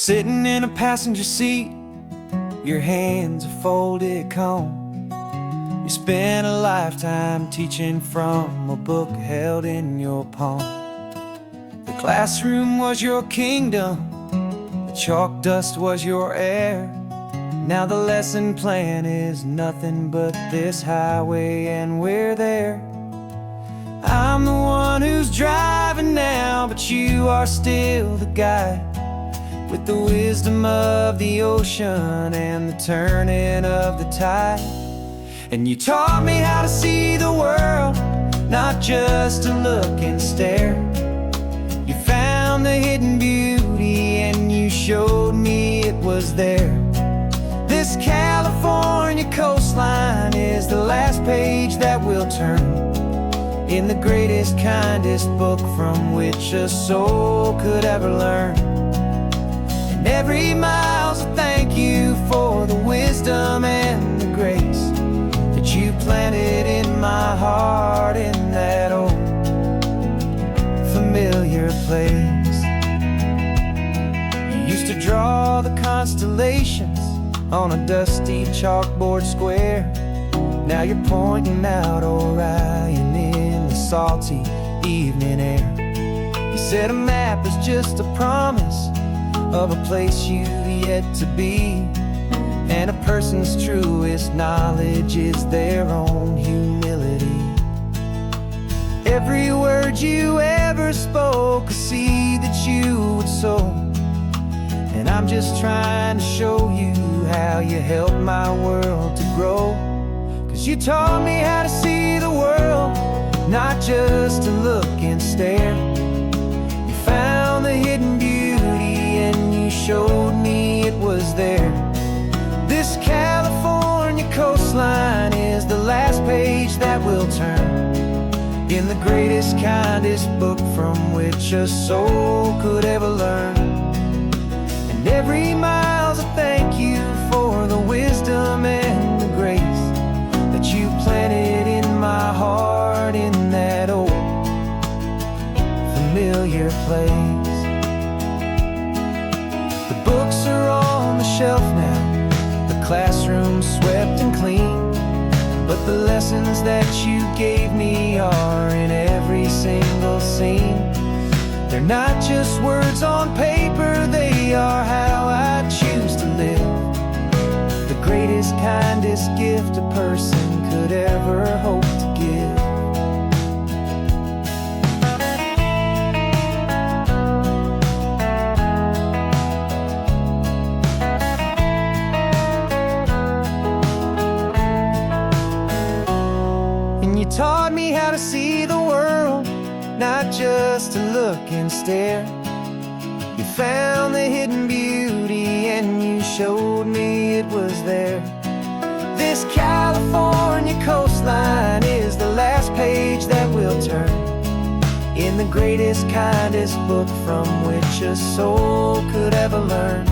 Sitting in a passenger seat, your hands are folded calm. You spent a lifetime teaching from a book held in your palm. The classroom was your kingdom, the chalk dust was your air. Now the lesson plan is nothing but this highway and we're there. I'm the one who's driving now, but you are still the guide, with the wisdom of the ocean and the turning of the tide. And you taught me how to see the world, not just to look and stare. You found the hidden beauty and you showed me it was there. This California coastline is the last page that we'll turn in the greatest, kindest book from which a soul could ever learn. And every mile's a thank you for the wisdom and the grace that you planted in my heart in that old familiar place. You used to draw the constellations on a dusty chalkboard square. Now you're pointing out Orion in the salty evening air. You said a map is just a promise of a place you've yet to be, and a person's truest knowledge is their own humility. Every word you ever spoke, a seed that you would sow, and I'm just trying to show you how you helped my world to grow. 'Cause you taught me how to see the world, not just to look and stare. You found the hidden beauty and you showed me it was there. This California coastline is the last page that we'll turn in the greatest, kindest book from which a soul could ever learn. And every mile's a thank you for the wisdom and the grace that you planted in my heart in that old familiar place. The books are on the shelf now, the classroom swept and clean, but the lessons that you gave me are in every single scene. They're not just words on paper, they are how I choose to live. The greatest, kindest gift a person could ever hope to give. And you taught me how to see the world, not just to look and stare. You found the hidden beauty and you showed me it was there. This California coastline is the last page that we'll turn in the greatest, kindest book from which a soul could ever learn.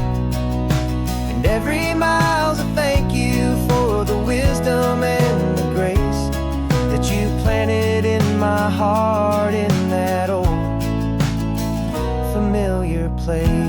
And every mile's a thank you for the wisdom and the grace that you planted in my heart in that old familiar place.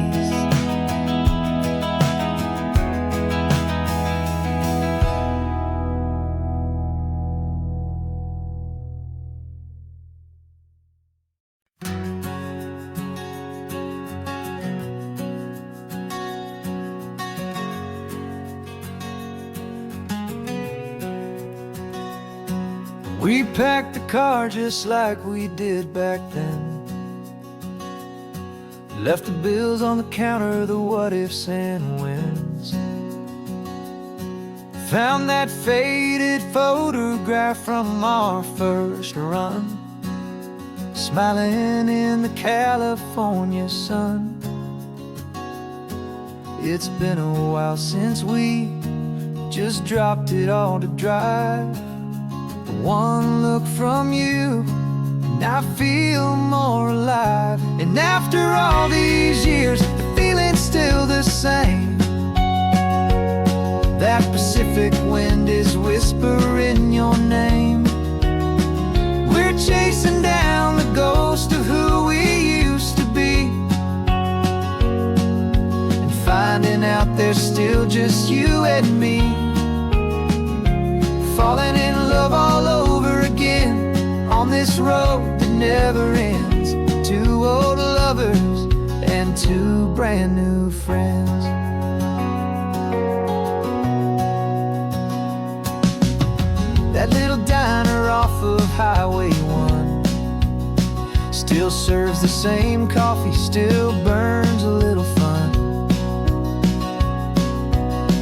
We packed the car just like we did back then. Left the bills on the counter, the what ifs and whens. Found that faded photograph from our first run, smiling in the California sun. It's been a while since we just dropped it all to drive. One look from you and I feel more alive. And after all these years, the feeling's still the same. That Pacific wind is whispering your name. We're chasing down the ghost of who we used to be, and there's still just you and me, falling in love all over again on this road that never ends. Two old lovers and two brand new friends. That little diner off of Highway 1 still serves the same coffee, still burns a little fun.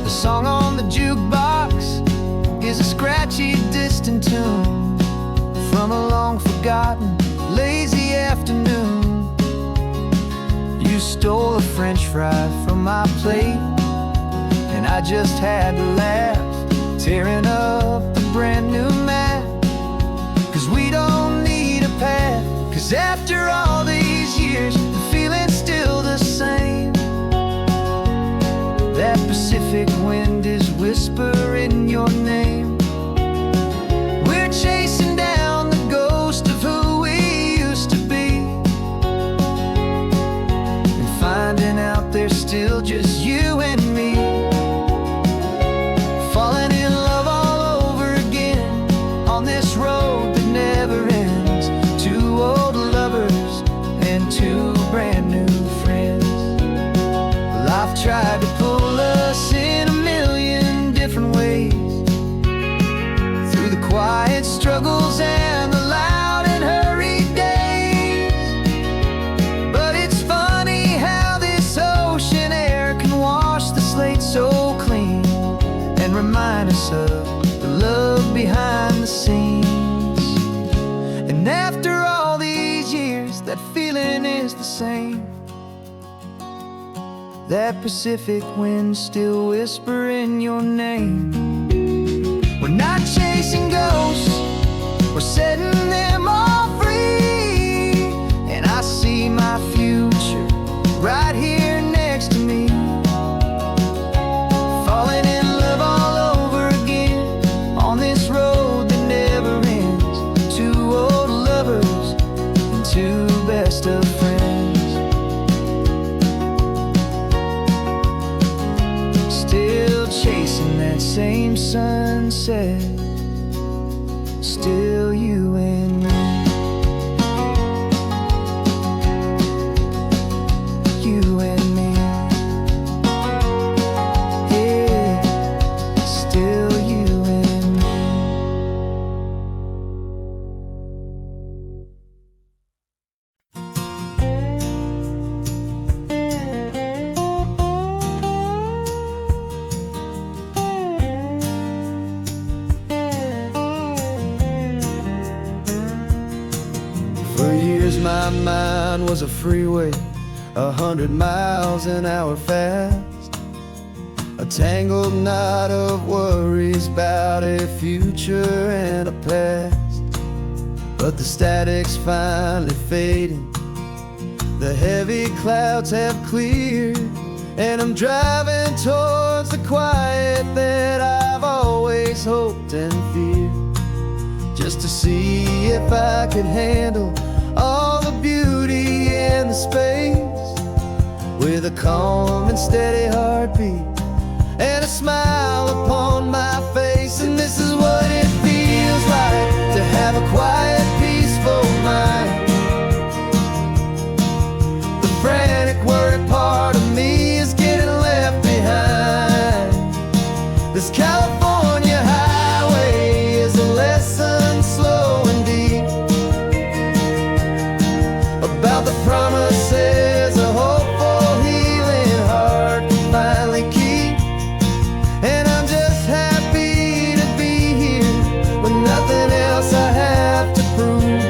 The song on the jukebox is a scratchy, distant tune from a long-forgotten, lazy afternoon. You stole a French fry from my plate, and I just had to laugh, tearing up the brand new map. 'Cause we don't need a path, 'cause after all these years, the feeling's still the same. That Pacific wind is whispering your name. We're chasing down the ghost of who we used to be, and finding out there's still just you and me, falling in love all over again on this road that never ends. Two old lovers and two brand new friends. Life tried to pull us in a million different ways, through the quiet struggles and the loud and hurried days. But it's funny how this ocean air can wash the slate so clean, and remind us of the love behind the scenes. And after all these years, that feeling is the same. That Pacific wind still whispering your name. We're not chasing ghosts, we're setting them all free. And I see my future right here next to me, falling in love all over again on this road that never ends. Two old lovers and two best of friends. Still chasing that same sunset, still you and me. You and me. Yeah, still you and me. For years my mind was a freeway, 100 miles an hour fast, a tangled knot of worries about a future and a past. But the static's finally fading, the heavy clouds have cleared, and I'm driving towards the quiet that I've always hoped and feared, just to see if I could handle all the beauty and the space, with a calm and steady heartbeat and a smile upon my face. And this is what it feels like to have a quiet, peaceful mind. The frantic, worried part of me is getting left behind. This California highway is a lesson slow and deep about the promises a hopeful, healing heart can finally keep. And I'm just happy to be here with nothing else I have to prove,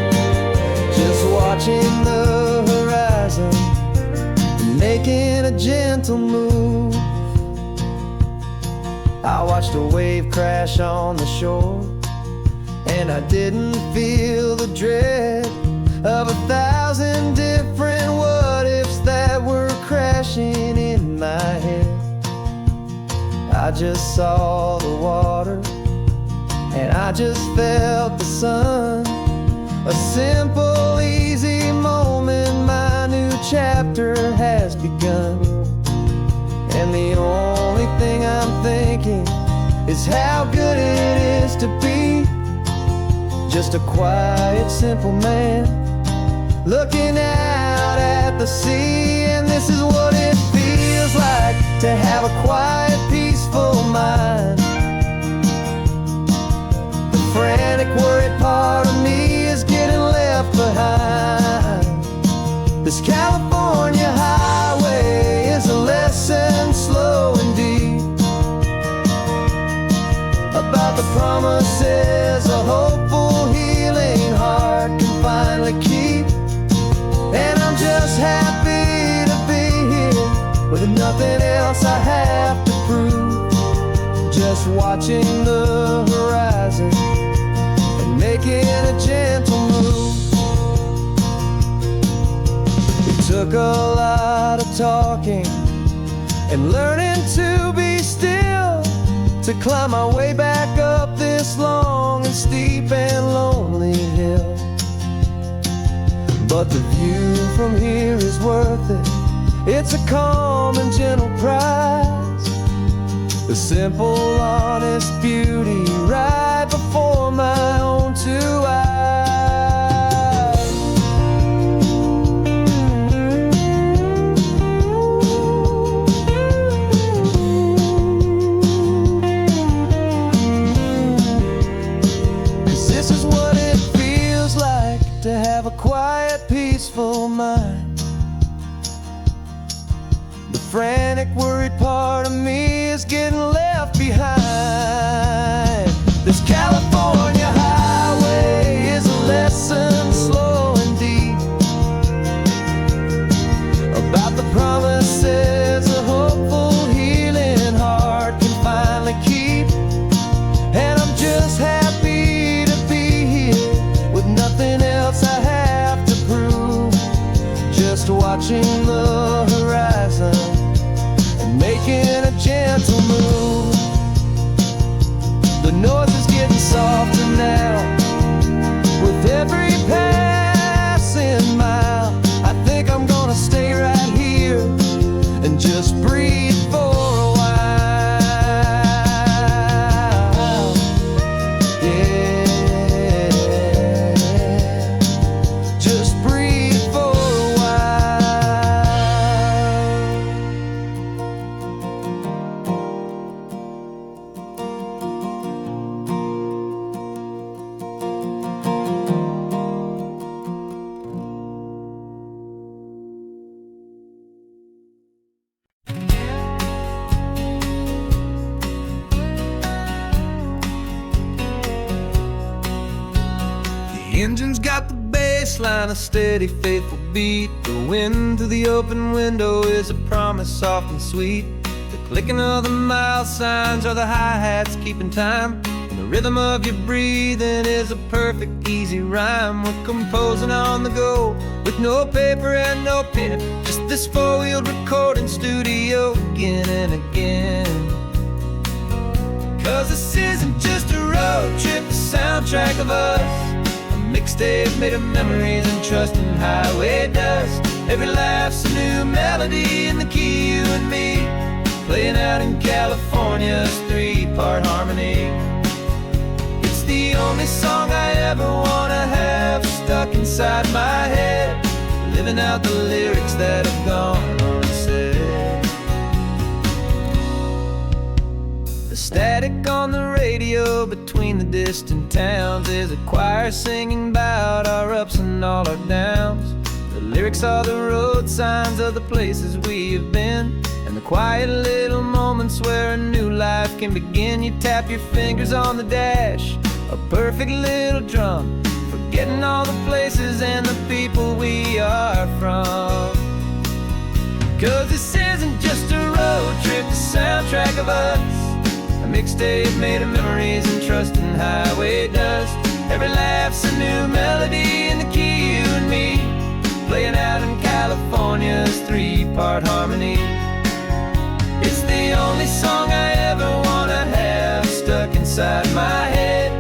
just watching the horizon and making a gentle move. I watched a wave crash on the shore, and I didn't feel the dread of 1,000 different what-ifs that were crashing in my head. I just saw the water, and I just felt the sun. A simple, easy moment, my new chapter has begun. And the only thing I'm thinking is how good it is to be just a quiet, simple man looking out at the sea. And this is what it feels like to have a quiet, peaceful mind. The frantic, worried part of me is getting left behind. This California highway is a lesson, slow and deep, about the promises a hopeful, healing heart can finally keep. And I'm just happy to be here with nothing else I have to prove, just watching the horizon and making a gentle move. It took a lot of talking and learning to be still to climb my way back up this long and steep and lonely hill. But the view from here is worth it. It's a calm and gentle prize, the simple, honest beauty right before my own two eyes. To have a quiet, peaceful mind. The frantic, worried part of me is getting left behind. This California highway is a lesson, slow and deep, about the promises a hopeful, healing heart can finally keep. And I'm just happy to be here with nothing else I have to prove, just watching the horizon and making a gentle move. The noise is getting softer now with every passing mile. I think I'm gonna stay right here and just breathe for a while. Yeah, just breathe for a The engine's got the bass line, a steady, faithful beat. The wind through the open window is a promise soft and sweet. The clicking of the mile signs are the hi-hats keeping time, and the rhythm of your breathing is a perfect, easy rhyme. We're composing on the go with no paper and no pen, just this four-wheeled recording studio again and again. 'Cause this isn't just a road trip, the soundtrack of us, mixtape made of memories and trust in highway dust. Every laugh's a new melody in the key, you and me, playing out in California's three-part harmony. It's the only song I ever wanna have stuck inside my head, living out the lyrics that have gone unsaid. The static on the radio between the distant towns is a choir singing about our ups and all our downs. The lyrics are the road signs of the places we have been, and the quiet little moments where a new life can begin. You tap your fingers on the dash, a perfect little drum, forgetting all the places and the people we are from. 'Cause this isn't just a road trip, the soundtrack of us, a mixtape made of memories and trust in highway dust. Every laugh's a new melody in the key, you and me, playing out in California's three-part harmony. It's the only song I ever wanna have stuck inside my head,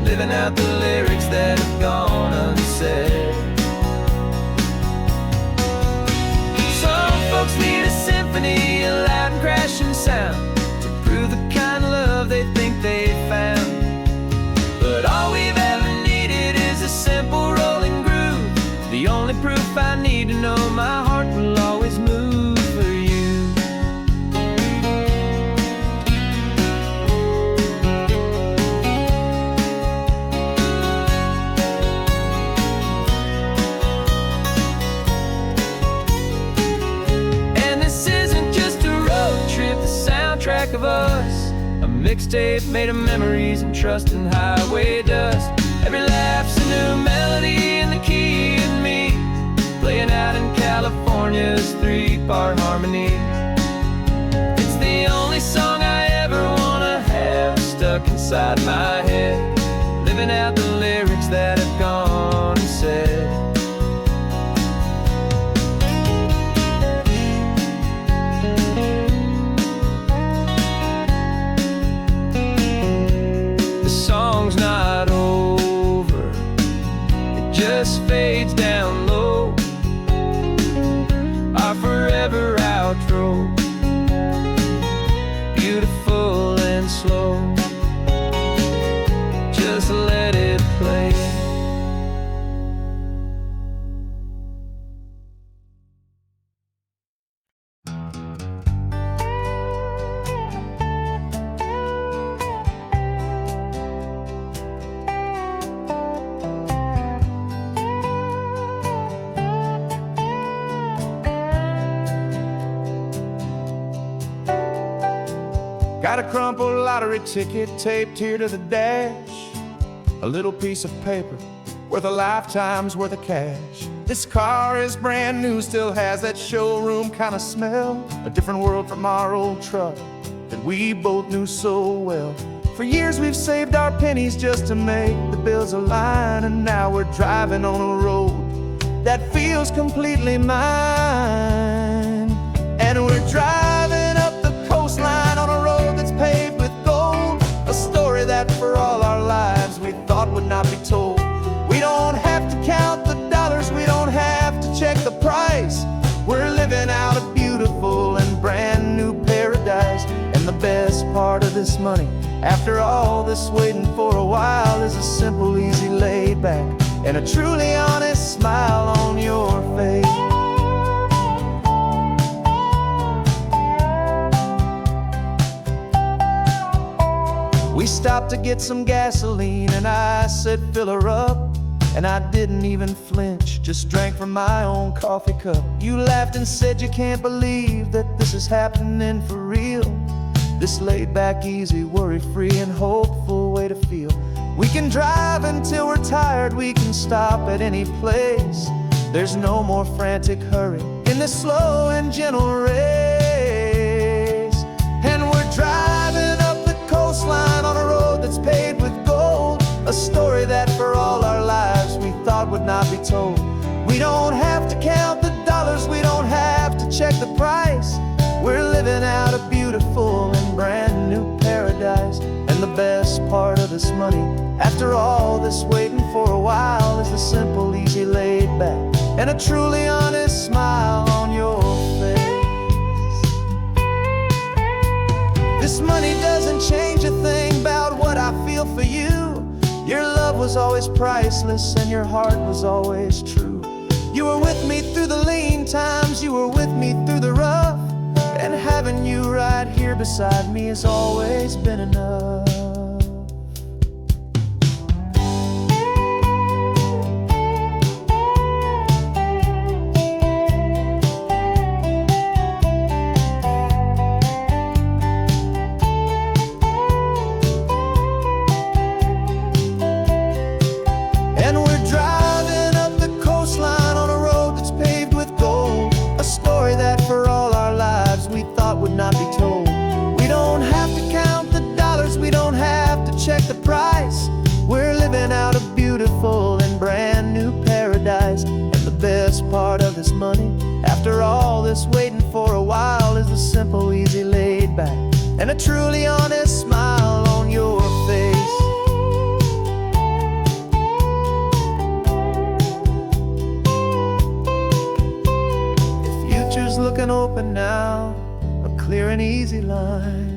living out the lyrics that have gone unsaid. Some folks need a symphony, a loud and crashing sound, to mixtape made of memories and trust in highway dust. Every laugh's a new melody in the key and me, playing out in California's 3-part harmony. It's the only song I ever wanna have stuck inside my head, living out the lyrics that have gone and said. The song's not over, it just fades down low, our forever outro, beautiful and slow. Just let it play. Got a crumpled lottery ticket taped here to the dash, a little piece of paper worth a lifetime's worth of cash. This car is brand new, still has that showroom kind of smell, a different world from our old truck that we both knew so well. For years we've saved our pennies just to make the bills align, and now we're driving on a road that feels completely mine. And we're driving up the coastline on a road that's paved with gold, a story that for all our lives we thought would not be told. We don't have to count the dollars, we don't have to check the price. We're living out a beautiful and brand new paradise. And the best part of this money, after all this waiting for a while, is a simple, easy, laid back, and a truly honest smile on your face. We stopped to get some gasoline and I said fill her up, and I didn't even flinch, just drank from my own coffee cup. You laughed and said you can't believe that this is happening for real. This laid back, easy, worry-free and hopeful way to feel. We can drive until we're tired, we can stop at any place. There's no more frantic hurry in this slow and gentle race. And we're driving up the coastline on a road that's paved with gold, a story that for all our lives we thought would not be told. We don't have to count the dollars, we don't have to check the price. We're living out a beautiful and brand new paradise. And the best part of this money, after all this waiting for a while, is the simple, easy, laid back, and a truly honest smile on your face. This money doesn't change a thing about what I feel for you. Your love was always priceless and your heart was always true. You were with me through the lean times, you were with me through the rough, and having you right here beside me has always been enough. And we're driving up the coastline on a road that's paved with gold, a story that for all our lives we thought would not be told. We don't have to count the dollars, we don't have to check the price. We're living out a beautiful and brand new paradise. And the best part of this money, after all this waiting for a while, is the simple, easy, laid back, and a truly honest smile on your face. The future's looking open now, a clear and easy line.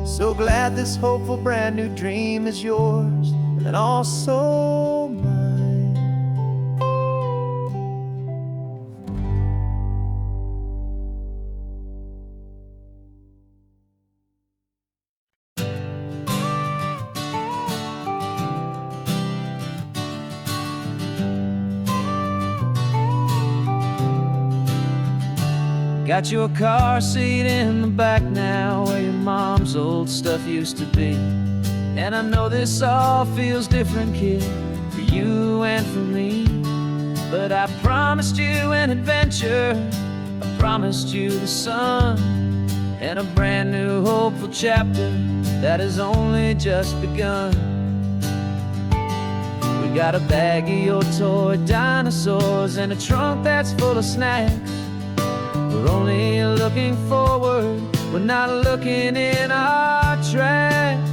So glad this hopeful brand new dream is yours and also mine. Got your car seat in the back now, where your mom's old stuff used to be. And I know this all feels different, kid, for you and for me. But I promised you an adventure, I promised you the sun, and a brand new hopeful chapter that has only just begun. We got a bag of your toy dinosaurs and a trunk that's full of snacks. We're only looking forward, we're not looking in our tracks.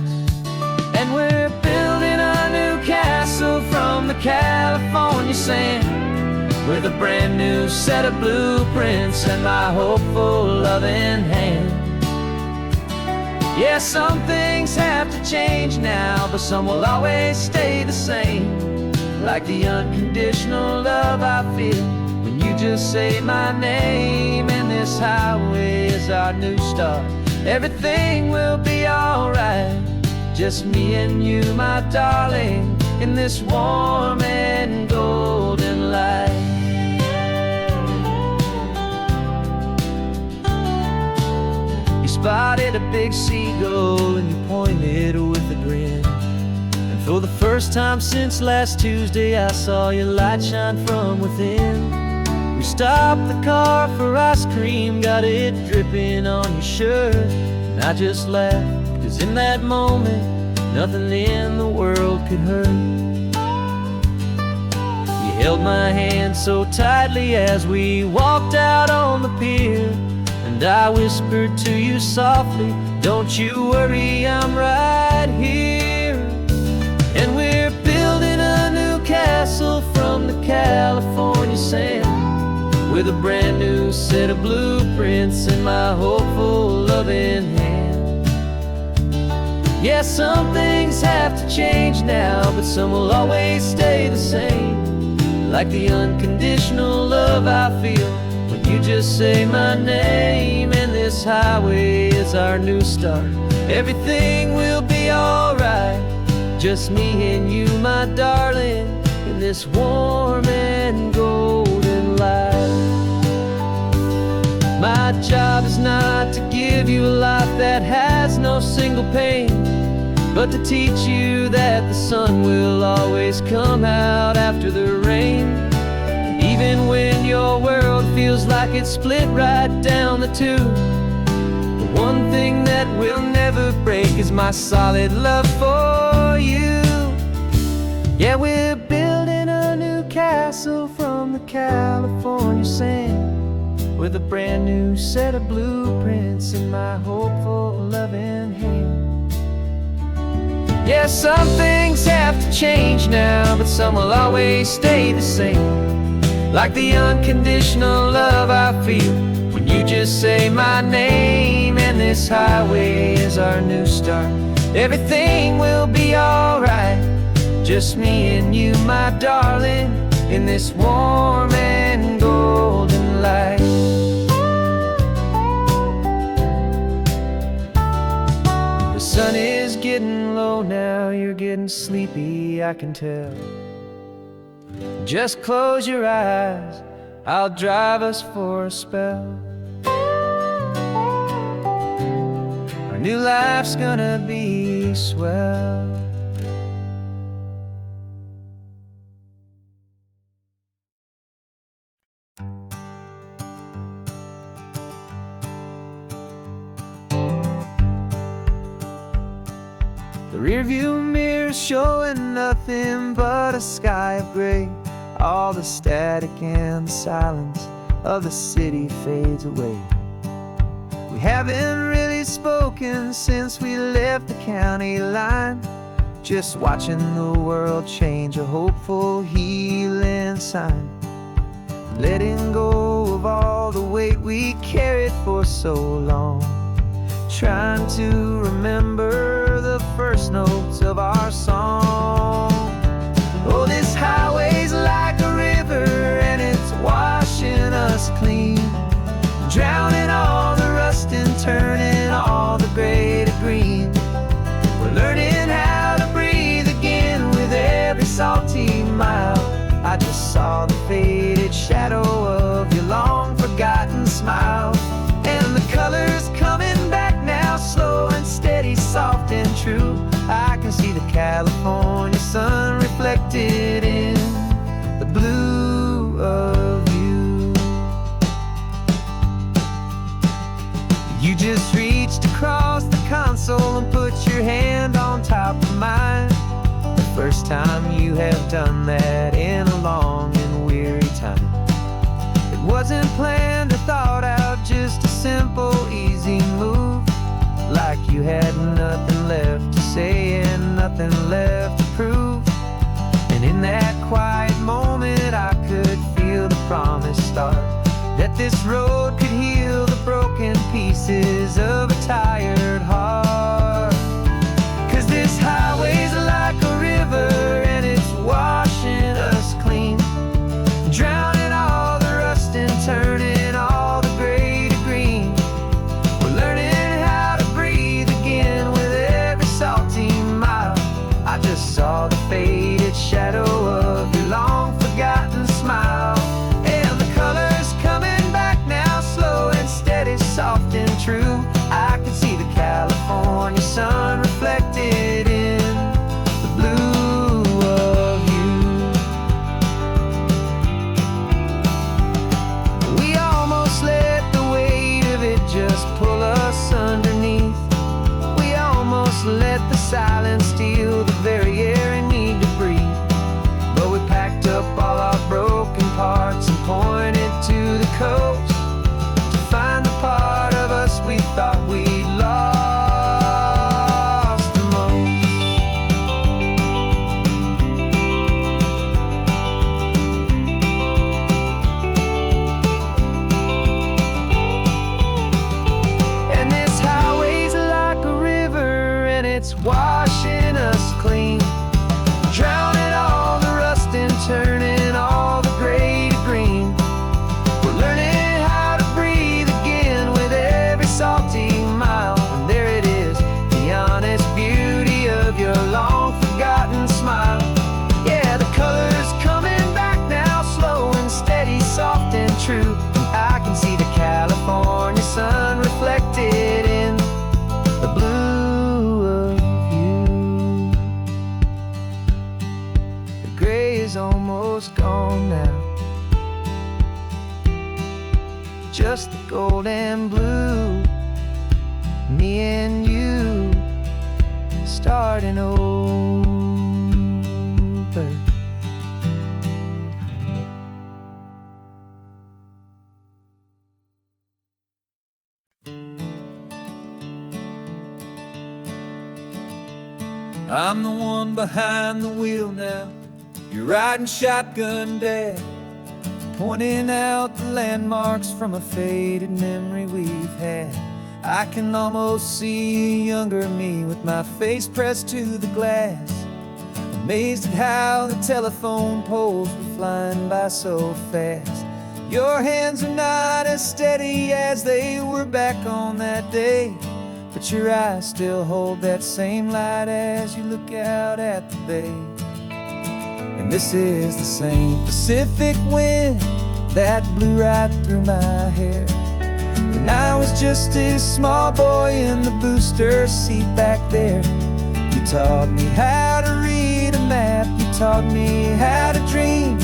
And we're building a new castle from the California sand, with a brand new set of blueprints and my hopeful loving hand. Yeah, some things have to change now, but some will always stay the same. Like the unconditional love I feel when you just say my name. And this highway is our new start. Everything will be alright, just me and you, my darling, in this warm and golden light. You spotted a big seagull and you pointed with a grin. And for the first time since last Tuesday, I saw your light shine from within. We stopped the car for ice cream, got it dripping on your shirt. And I just laughed, 'cause in that moment, nothing in the world could hurt. You held my hand so tightly as we walked out on the pier, and I whispered to you softly, don't you worry, I'm right here. And we're building a new castle from the California sand, with a brand new set of blueprints in my hopeful loving hand. Yeah, some things have to change now, but some will always stay the same. Like the unconditional love I feel when you just say my name. And this highway is our new start. Everything will be alright, just me and you, my darling, in this warm and golden light. My job is not to give you a life that has no single pain, but to teach you that the sun will always come out after the rain. Even when your world feels like it's split right down the two, the one thing that will never break is my solid love for you. Yeah, we're building a new castle from the California sand, with a brand new set of blueprints in my hopeful loving hand. Yeah, some things have to change now, but some will always stay the same. Like the unconditional love I feel when you just say my name. And this highway is our new start. Everything will be alright, just me and you, my darling, in this warm and golden light. The sun is getting low now, you're getting sleepy, I can tell. Just close your eyes, I'll drive us for a spell. Our new life's gonna be swell. The rearview mirror's showing nothing but a sky of gray. All the static and the silence of the city fades away. We haven't really spoken since we left the county line, just watching the world change, a hopeful healing sign. Letting go of all the weight we carried for so long, trying to remember the first notes of our song. Oh, this highway's like a river and it's washing us clean, drowning all the rust and turning all the gray to green. We're learning how to breathe again with every salty mile. I just saw the faded shadow of your long forgotten smile. mind. The first time you have done that in a long and weary time. It wasn't planned or thought out, just a simple, easy move. Like you had nothing left to say and nothing left to prove. And in that quiet moment I could feel the promise start, that this road could heal the broken pieces of a tired heart. 'Cause this highway's like a river and it's washing us clean, drowning all the rust and turning all the gray to green. We're learning how to breathe again with every salty mile. I just saw the faded shadow of your long forgotten smile. And the colors coming back now, slow and steady, soft and true. I could see the California sun reflected in the blue of you. We almost let the weight of it just pull us underneath. We almost let the silence steal the very air I need to breathe. But we packed up all our broken parts and pointed to the coast to find the part of us we thought we'd lost the most. And this highway's like a river and it's washing us clean, drowning all the rust and turning all the gray to green. We're learning how to breathe again with every salty mile. And there it is, the honest beauty of your long forgotten smile. Yeah, the colors coming back now, slow and steady, soft and true. I can see the California sun reflected in the blue of you. The gray is almost gone now, just the gold and blue. Me and you starting over. I'm the one behind the wheel now. You're riding shotgun, Dad, pointing out the landmarks from a faded memory we've had. I can almost see a younger me with my face pressed to the glass, amazed at how the telephone poles were flying by so fast. Your hands are not as steady as they were back on that day, but your eyes still hold that same light as you look out at the bay. And this is the same Pacific wind that blew right through my hair when I was just a small boy in the booster seat back there. You taught me how to read a map, you taught me how to dream,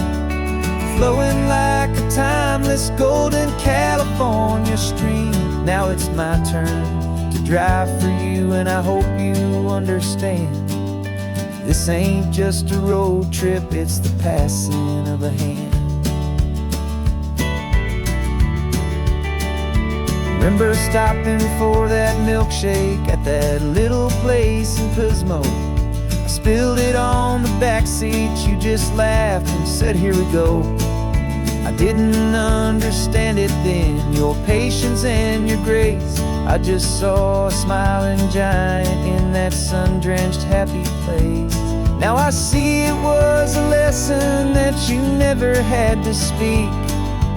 flowing like a timeless golden California stream. Now it's my turn to drive for you, and I hope you understand. This ain't just a road trip, it's the passing of a hand. Remember stopping for that milkshake at that little place in Pismo? I spilled it on the back seat, you just laughed and said, here we go. I didn't understand it then, your patience and your grace. I just saw a smiling giant in that sun-drenched happy place. Now I see it was a lesson that you never had to speak,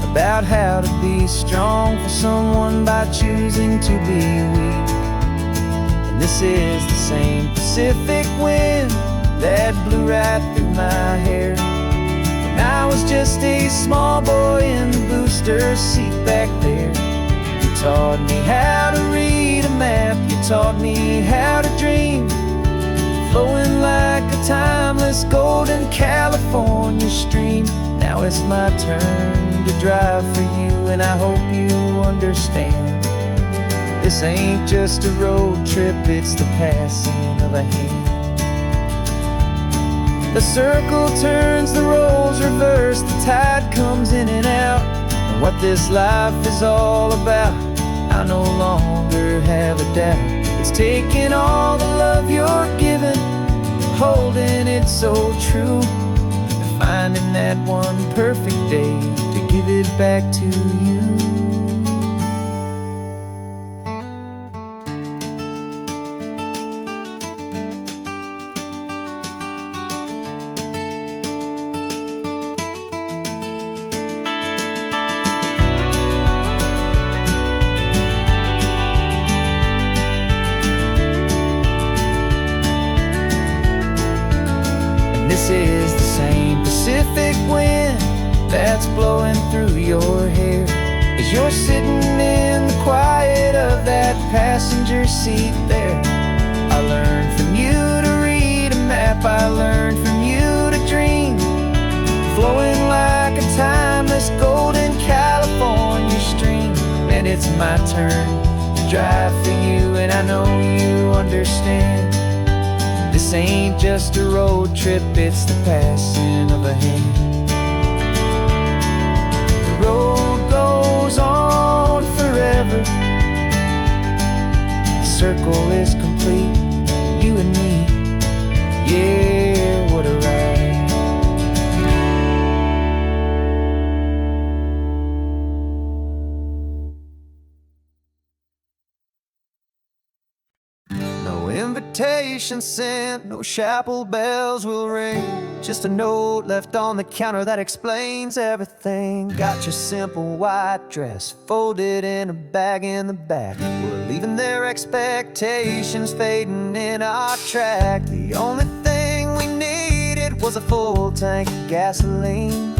about how to be strong for someone by choosing to be weak. And this is the same Pacific wind that blew right through my hair when I was just a small boy in the booster seat back there. You taught me how to read a map, you taught me how to dream, flowing like a timeless golden California stream. Now it's my turn to drive for you, and I hope you understand. This ain't just a road trip, it's the passing of a hand. The circle turns, the roles reverse, the tide comes in and out. And what this life is all about, I no longer have a doubt. It's taking all the love you're given, holding it so true, and finding that one perfect day to give it back to you. This is the same Pacific wind that's blowing through your hair as you're sitting in the quiet of that passenger seat there. I learned from you to read a map, I learned from you to dream, flowing like a timeless golden California stream. And it's my turn to drive for you, and I know you understand. This ain't just a road trip, it's the passing of a hand. The road goes on forever, the circle is complete, you and me, yeah, what a ride. No invitation sent, no chapel bells will ring, just a note left on the counter that explains everything. Got your simple white dress folded in a bag in the back. We're leaving their expectations fading in our track. The only thing we needed was a full tank of gasoline,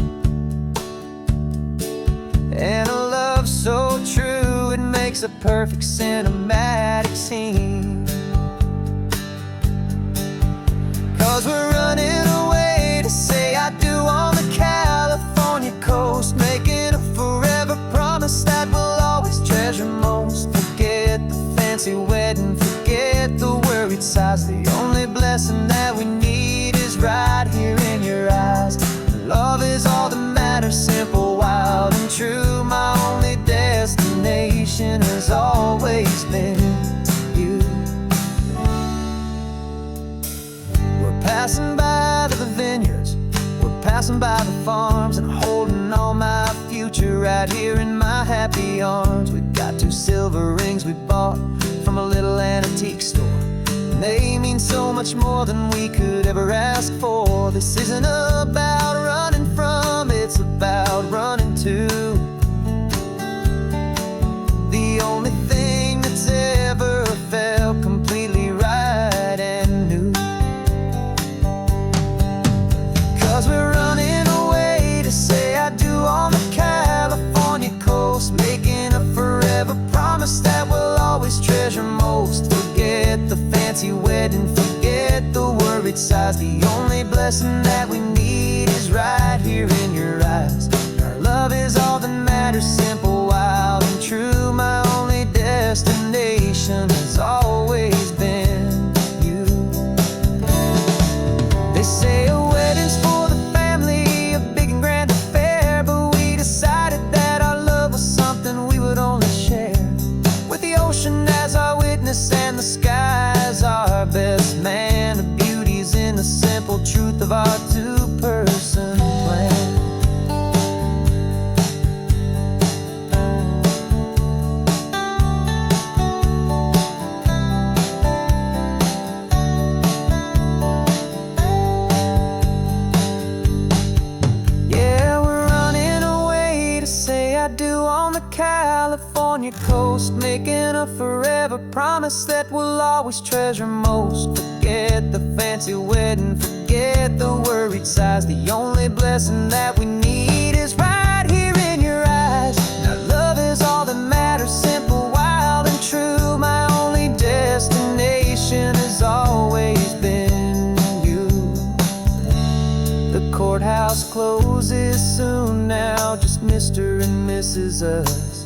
and a love so true it makes a perfect cinematic scene. 'Cause we're running away to say I do on the California coast, making a forever promise that we'll always treasure most. Forget the fancy wedding, forget the worried sighs. The only blessing that we need is right here in your eyes. Love is all that matters, simple, wild, and true. My only destination has always been you. We're passing by the vineyards, we're passing by the farms, and holding on my future right here in my happy arms. We've got 2 silver rings we bought from a little antique store, and they mean so much more than we could ever ask for. This isn't about running from, it's about running to the only thing that's ever felt completely right and new. 'Cause we're running away to say I do on the California coast, making a forever promise that we'll always treasure most. Forget the fancy wedding, forget the worried sighs. The only blessing that we need is right here in your eyes. Our love is all that matters, simple, wild, and true. My only destination has always been you. They say a wedding's for the family, a big and grand affair, but we decided that our love was something we would only share with the ocean as our witness and the sky as our best man. The beauty's in the simple truth of our 2-person plan. Yeah, we're running away to say I do on the California coast, making a forever promise that we'll always treasure most. Forget the fancy wedding, forget the worried sighs. The only blessing that we need is right here in your eyes. Now love is all that matters, simple, wild, and true. My only destination has always been you. The courthouse closes soon now, just Mr. and Mrs. Us,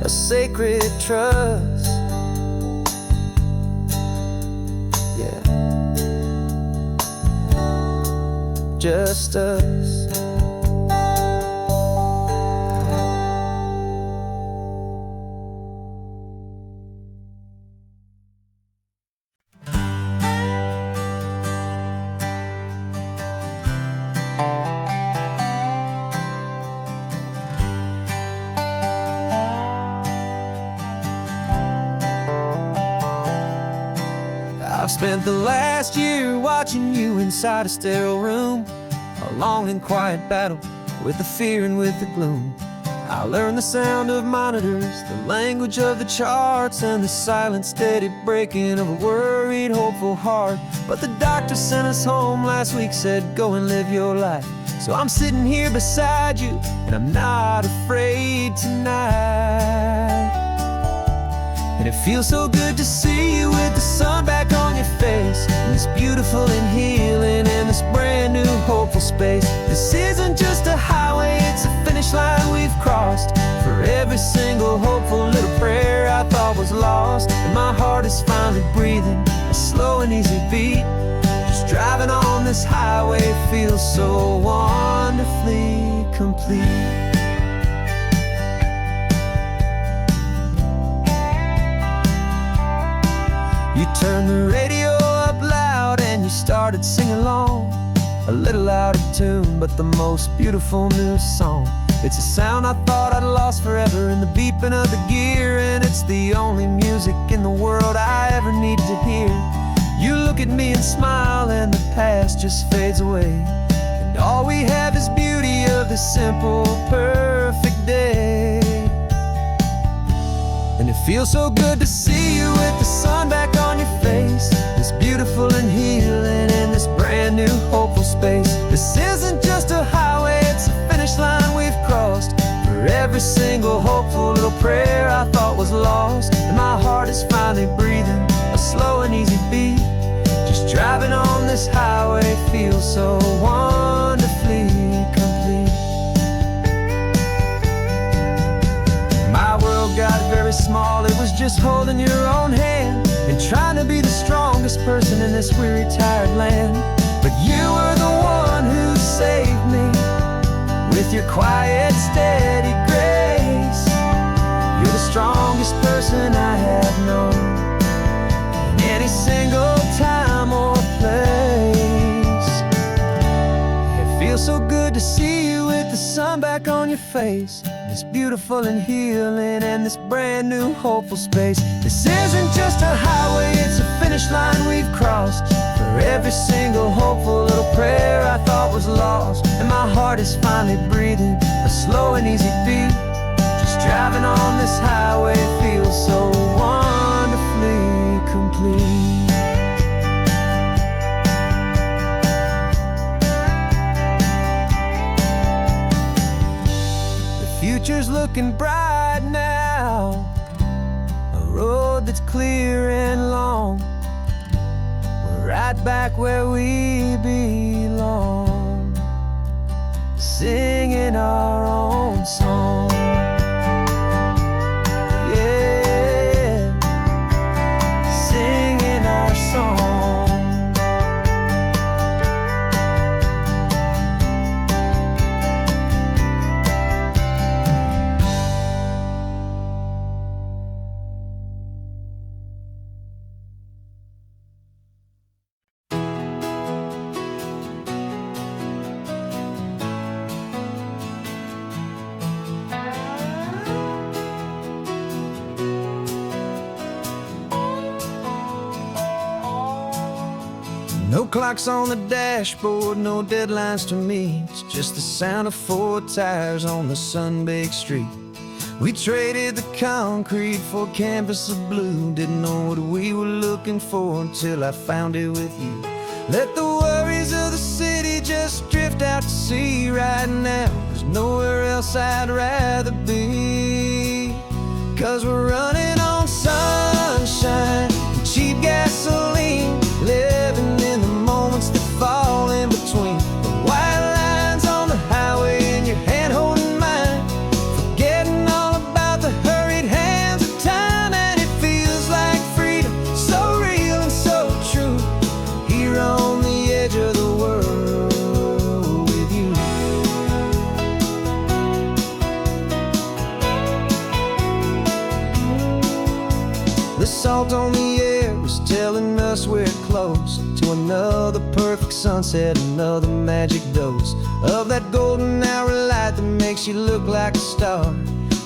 a sacred trust. Yeah. just us. I've spent the last year watching you inside a sterile room, a long and quiet battle with the fear and with the gloom. I learned the sound of monitors, the language of the charts, and the silent, steady breaking of a worried, hopeful heart. But the doctor sent us home last week, said go and live your life. So I'm sitting here beside you, and I'm not afraid tonight. And it feels so good to see you with the sun back on your face, and this beautiful and healing in this brand new hopeful space. This isn't just a highway, it's a finish line we've crossed. For every single hopeful little prayer I thought was lost, and my heart is finally breathing a slow and easy beat. Just driving on this highway feels so wonderfully complete. You turned the radio up loud and you started singing along, a little out of tune, but the most beautiful new song. It's a sound I thought I'd lost forever in the beeping of the gear, and it's the only music in the world I ever need to hear. You look at me and smile, and the past just fades away, and all we have is beauty of this simple, perfect day. And it feels so good to see you with the sun back on your face, this beautiful and healing in this brand new hopeful space. This isn't just a highway, it's a finish line we've crossed. For every single hopeful little prayer I thought was lost, and my heart is finally breathing a slow and easy beat. Just driving on this highway feels so wonderfully complete. My world got very small, it was just holding your own hand and trying to be the strongest person in this weary, tired land. But you were the one who saved me with your quiet, steady grace. You're the strongest person I have known in any single time or place. It feels so good to see you with the sun back on your face, this beautiful and healing and this brand new hopeful space. This isn't just a highway, it's a finish line we've crossed. For every single hopeful little prayer I thought was lost, and my heart is finally breathing a slow and easy beat. Just driving on this highway feels so wonderfully complete. Future's looking bright now, a road that's clear and long. We're right back where we belong, singing our own song. Yeah, singing our song. No clocks on the dashboard, no deadlines to meet. It's just the sound of 4 tires on the sun-baked street. We traded the concrete for a canvas of blue. Didn't know what we were looking for until I found it with you. Let the worries of the city just drift out to sea right now. There's nowhere else I'd rather be, 'cause we're running on sunshine and cheap gasoline, living in the moments that fall in between. The white lines on the highway and your hand holding mine, forgetting all about the hurried hands of time. And it feels like freedom, so real and so true, here on the edge of the world the salt on the air was telling us we're close to another perfect sunset, another magic dose of that golden hour light that makes you look like a star,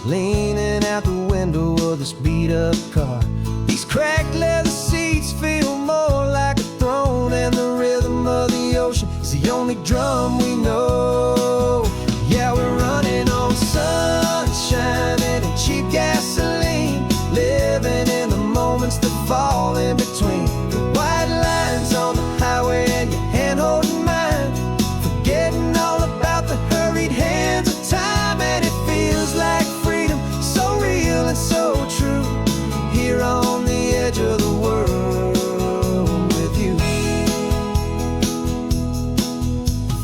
leaning out the window of this beat-up car. These cracked leather seats feel more like a throne, and the rhythm of the ocean is the only drum we know. Yeah, we're running on sunshine and cheap gasoline, living in the moments that fall in between the white lines on the highway and your hand holding mine, forgetting all about the hurried hands of time. And it feels like freedom, so real and so true, here on the edge of the world with you.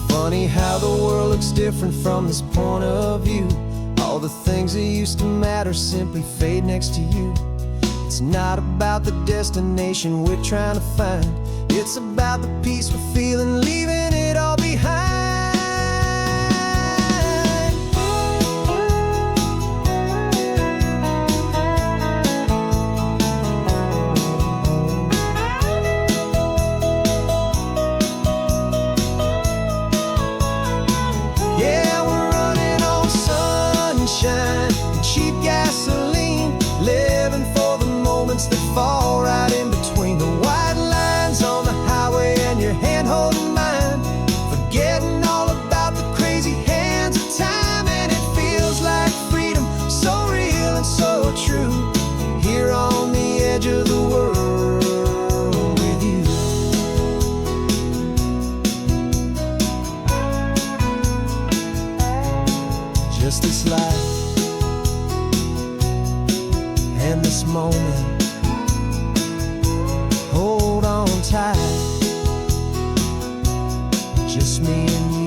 Funny how the world looks different from this point of view. All the things that used to matter simply fade next to you. It's not about the destination we're trying to find, it's about the peace we're feeling, leaving it all behind. Yeah, we're running on sunshine and cheap gasoline, living for the moments that fall right in between the white lines on the highway and your hand holding mine, forgetting all about the crazy hands of time. And it feels like freedom, so real and so true, here on the edge of the world with you. Just this life and this moment, hold on tight, just me and you.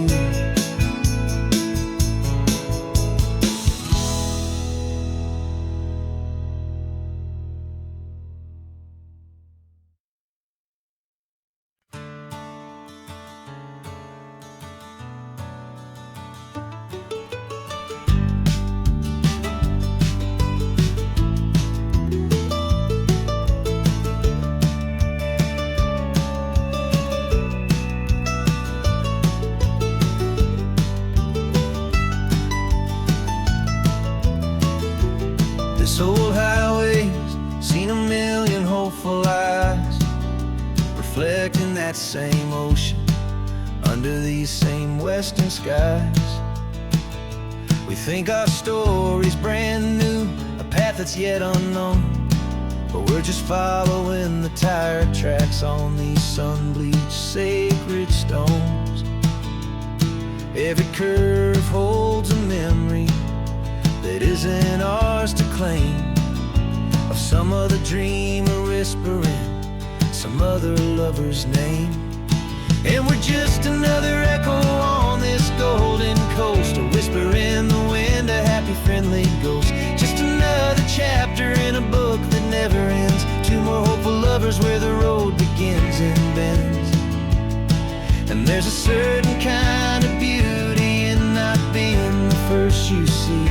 This old highway's seen a million hopeful eyes, reflecting that same ocean under these same western skies. We think our story's brand new, a path that's yet unknown, but we're just following the tire tracks on these sun-bleached sacred stones. Every curve holds a memory that isn't ours to claim, of some other dreamer whispering some other lover's name. And we're just another echo on this golden coast, a whisper in the wind, a happy friendly ghost. Just another chapter in a book that never ends, two more hopeful lovers where the road begins and bends. And there's a certain kind of beauty in not being the first you see,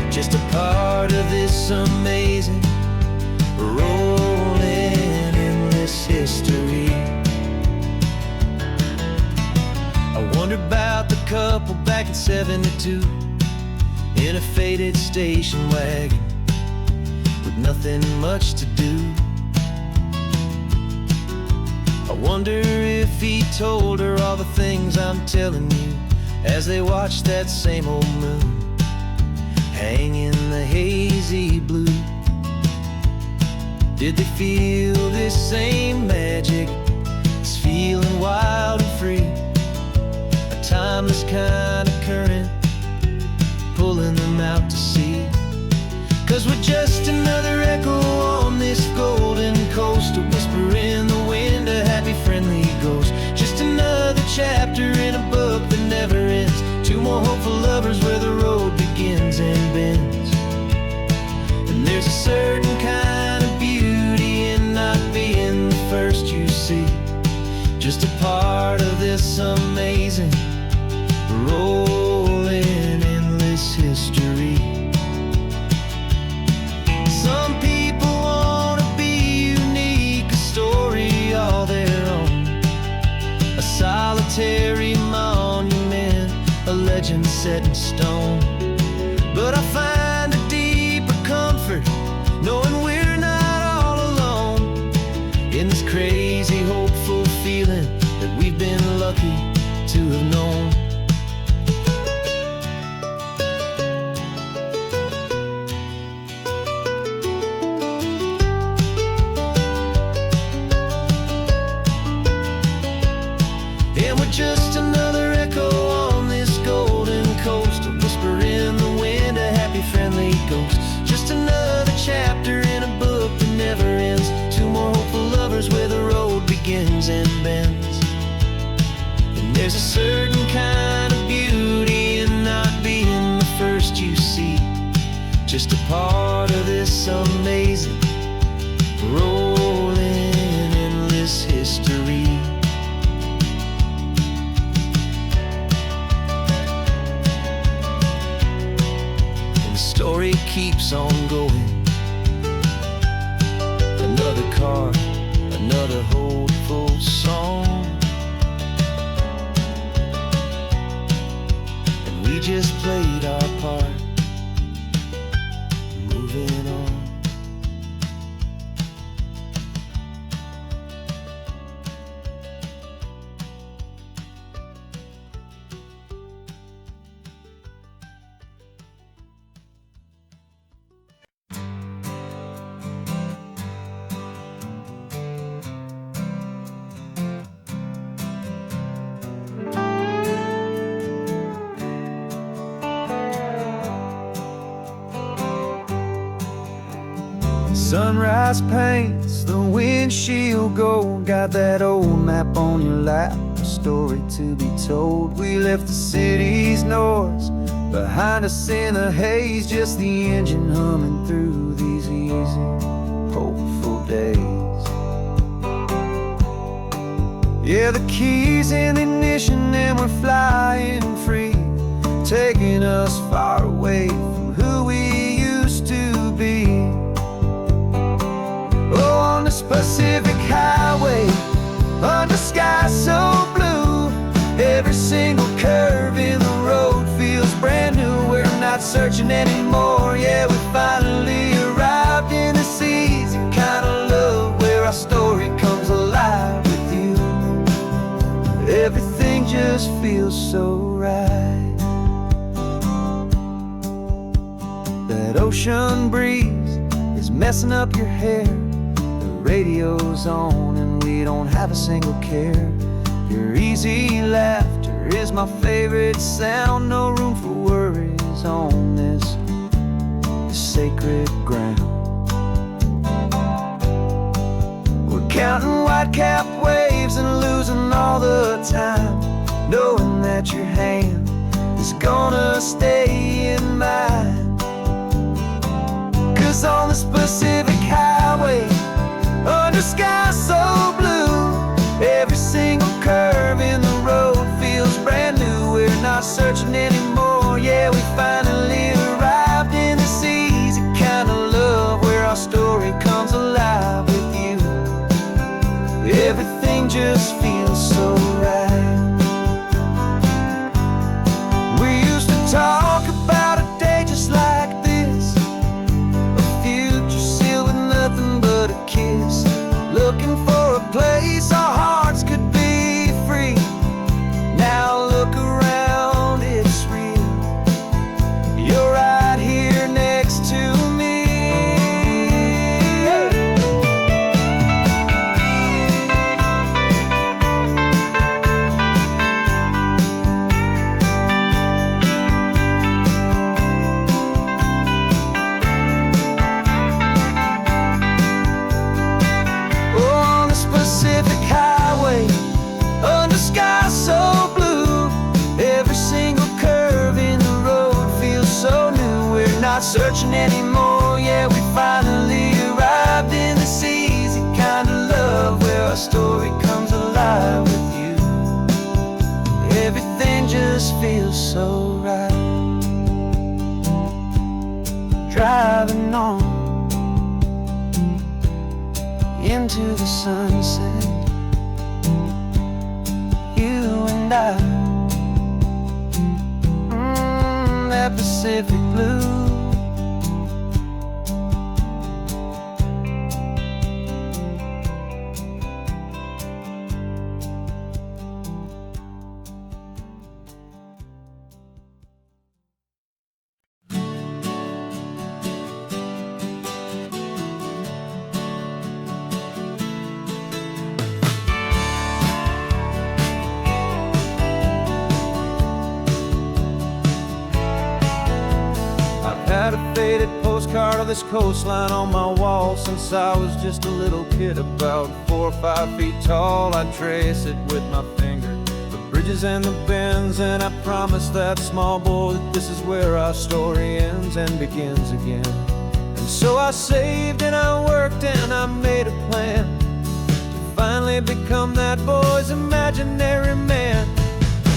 just a part of this amazing, rolling, endless history. I wonder about the couple back in '72 in a faded station wagon with nothing much to do. I wonder if he told her all the things I'm telling you as they watched that same old moon hang in the hazy blue. Did they feel this same magic, this feeling wild and free, a timeless kind of current pulling them out to sea? 'Cause we're just another echo on this golden coast, a whisper in the wind, a happy friendly ghost. Just another chapter in a book that never ends, two more hopeful lovers where the road begins and bends. And there's a certain kind of beauty in not being the first you see, just a part of this amazing, rolling, endless history. set in stone. But I find a deeper comfort knowing we're not all alone in this crazy, hopeful feeling that we've been lucky to have known. And we're just another echo on this golden coast, a whisper in the wind, a happy, friendly ghost. Just another chapter in a book that never ends. Two more hopeful lovers where the road begins and bends. And there's a certain kind of beauty in not being the first you see, just a part of this amazing, rolling, endless history. Story keeps on going. Another card, another hopeful song, and we just played our part, moving on. Sunrise paints the windshield gold. Got that old map on your lap, a story to be told. We left the city's noise behind us in the haze, just the engine humming through these easy, hopeful days. Yeah, the keys in the ignition and we're flying free, taking us far away from who we used to be. Oh, on this Pacific highway, under sky so blue, every single curve in the road feels brand new. We're not searching anymore, yeah, we finally arrived in this easy kind of love where our story comes alive with you. Everything just feels so right. That ocean breeze is messing up your hair, radio's on and we don't have a single care. Your easy laughter is my favorite sound. No room for worries on this sacred ground. We're counting white-capped waves and losing all the time, knowing that your hand is gonna stay in mine. 'Cause on this Pacific highway, under sky so blue, every single curve in the road feels brand new. We're not searching anymore, yeah, we finally arrived in this easy kind of love where our story comes alive with you. Everything just feels so right. We used to talk about a day just like this, a future sealed with nothing but a kiss, looking for a place our hearts could be free. Now look around, it's real. You're right here next to me. Pacific highway, under sky so blue, every single curve in the road feels so new. We're not searching anymore, yeah, we finally arrived in this easy kind of love where our story comes alive with you. Everything just feels so right. Driving on into the sunset, you and I. that Pacific blue. Had a faded postcard of this coastline on my wall since I was just a little kid, about 4 or 5 feet tall. I trace it with my finger, the bridges and the bends, and I promise that small boy that this is where our story ends and begins again. And so I saved and I worked and I made a plan to finally become that boy's imaginary man.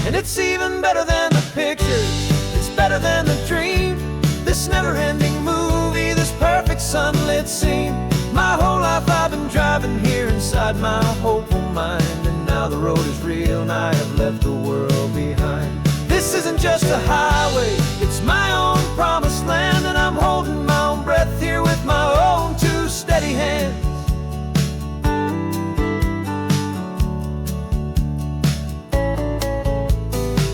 And it's even better than the pictures, it's better than the dream. This never-ending movie, this perfect sunlit scene. My whole life I've been driving here inside my hopeful mind, and now the road is real and I have left the world behind. This isn't just a highway, it's my own promised land, and I'm holding my own breath here with my own 2 steady hands.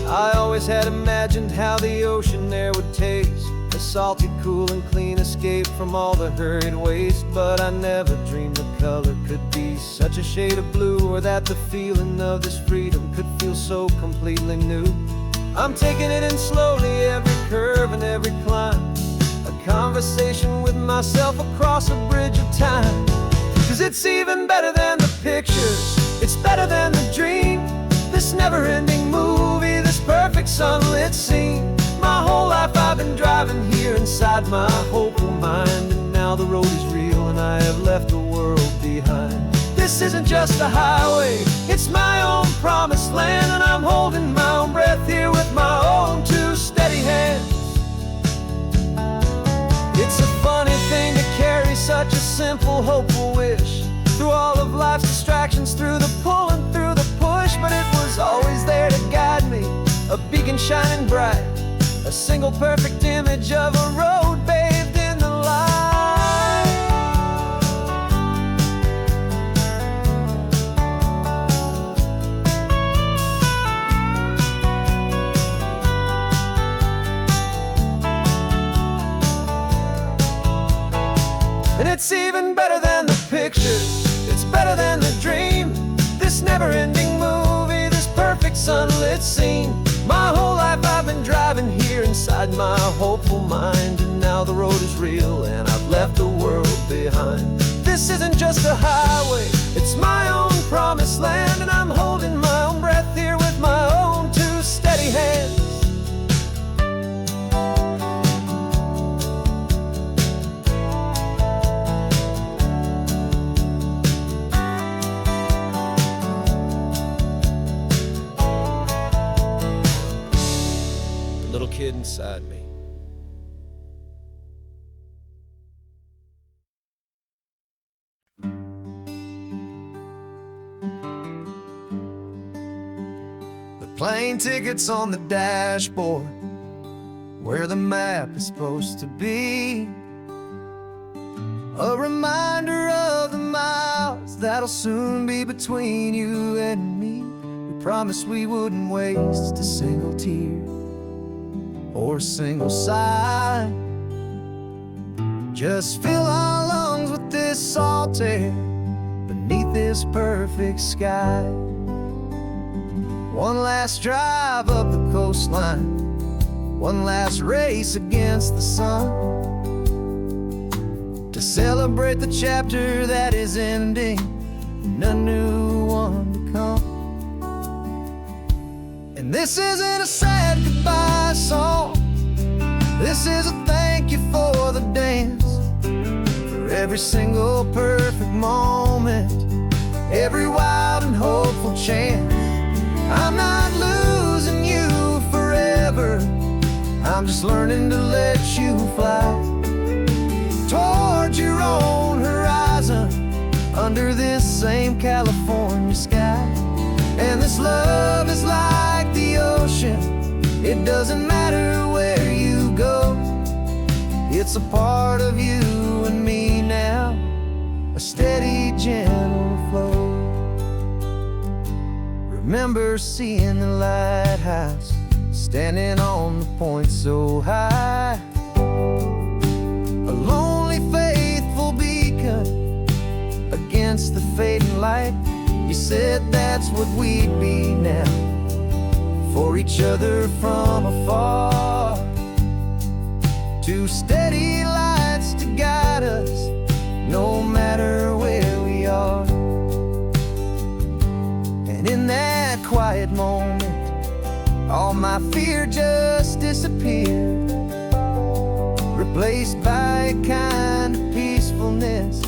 I always had imagined how the ocean air would taste, a salty, cool and clean escape from all the hurried waste. But I never dreamed the color could be such a shade of blue, or that the feeling of this freedom could feel so completely new. I'm taking it in slowly, every curve and every climb, a conversation with myself across a bridge of time. 'Cause it's even better than the pictures, it's better than the dream. This never-ending movie, this perfect sunlit scene. My whole life I've been driving here inside my hopeful mind, and now the road is real and I have left the world behind. This isn't just a highway, it's my own promised land, and I'm holding my own breath here with my own 2 steady hands. It's a funny thing to carry such a simple, hopeful wish through all of life's distractions, through the pull and through the push. But it was always there to guide me, a beacon shining bright, a single perfect image of a road bathed in the light. And it's even better than the pictures, it's better than the dream. This never-ending movie, this perfect sunlit scene. My whole life I've been driving here inside my hopeful mind, and now the road is real and I've left the world behind. This isn't just a highway, it's my own promised land, and I'm holding my own breath here with my own 2 steady hands. Little kid inside me. The plane tickets on the dashboard, where the map is supposed to be, a reminder of the miles that'll soon be between you and me. We promised we wouldn't waste a single tear or a single sigh. Just fill our lungs with this salt air beneath this perfect sky. One last drive up the coastline, one last race against the sun, to celebrate the chapter that is ending and a new one to come. And this isn't a sad goodbye song, this is a thank you for the dance, for every single perfect moment, every wild and hopeful chance. I'm not losing you forever, I'm just learning to let you fly towards your own horizon, under this same California sky. And this love is like the ocean, it doesn't matter where you It's a part of you and me now, a steady, gentle flow. Remember seeing the lighthouse, standing on the point so high, a lonely, faithful beacon against the fading light. You said that's what we'd be now, for each other from afar. Two steady lights to guide us, no matter where we are. And in that quiet moment, all my fear just disappeared, replaced by a kind of peacefulness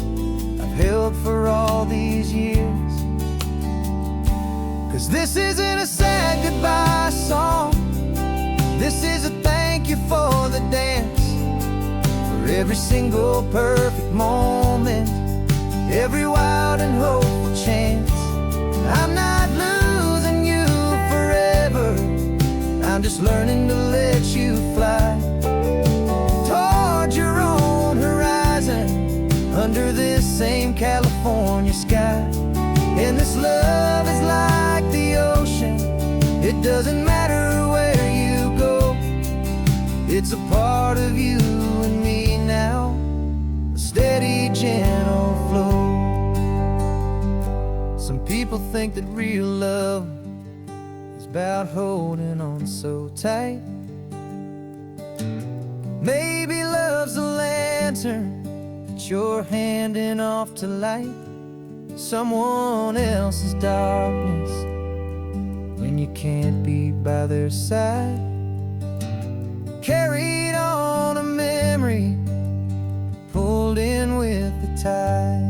I've held for all these years. 'Cause this isn't a sad goodbye song, this is a thank you for the dance, for every single perfect moment, every wild and hopeful chance. I'm not losing you forever, I'm just learning to let you fly toward your own horizon, under this same California sky. And this love is like the ocean, it doesn't matter where you go. It's a part of you and me now, a steady, gentle flow. Some people think that real love is about holding on so tight. Maybe love's a lantern that you're handing off to light someone else's darkness when you can't be by their side. Carried on a memory, pulled in with the tide.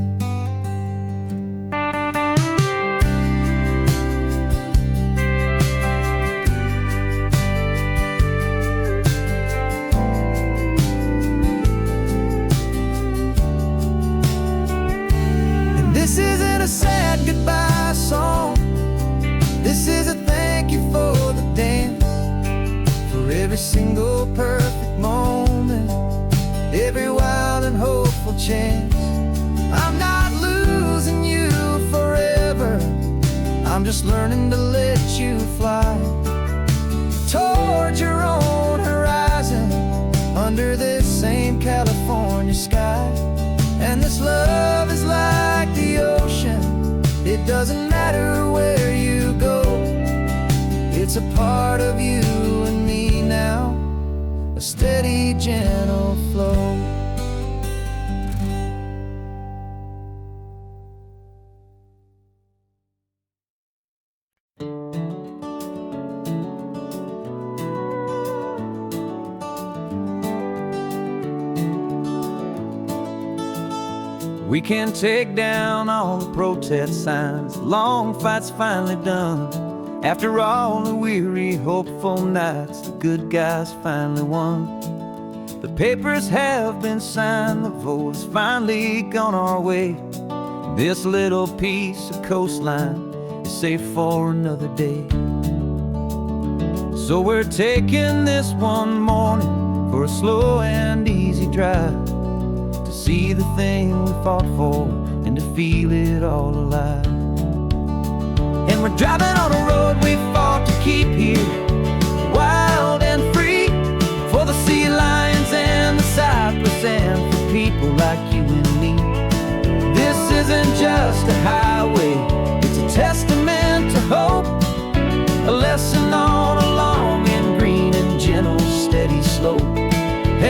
This isn't a sad goodbye song, this is a thank you for the dance, for every single perfect moment, every wild and hopeful chance. I'm not losing you forever, I'm just learning to let you fly toward your own horizon, under this same California sky. And this love is like the ocean, it doesn't matter where you go. It's a part of you and me now, a steady, gentle flow. We can take down all the protest signs, long fight's finally done. After all the weary, hopeful nights, the good guys finally won. The papers have been signed, the vote has finally gone our way. This little piece of coastline is safe for another day. So we're taking this one morning for a slow and easy drive, see the thing we fought for and to feel it all alive. And we're driving on a road we fought to keep here, wild and free, for the sea lions and the cypress and for people like you and me. This isn't just a highway, it's a testament to hope, a lesson on a long and green and gentle steady slope.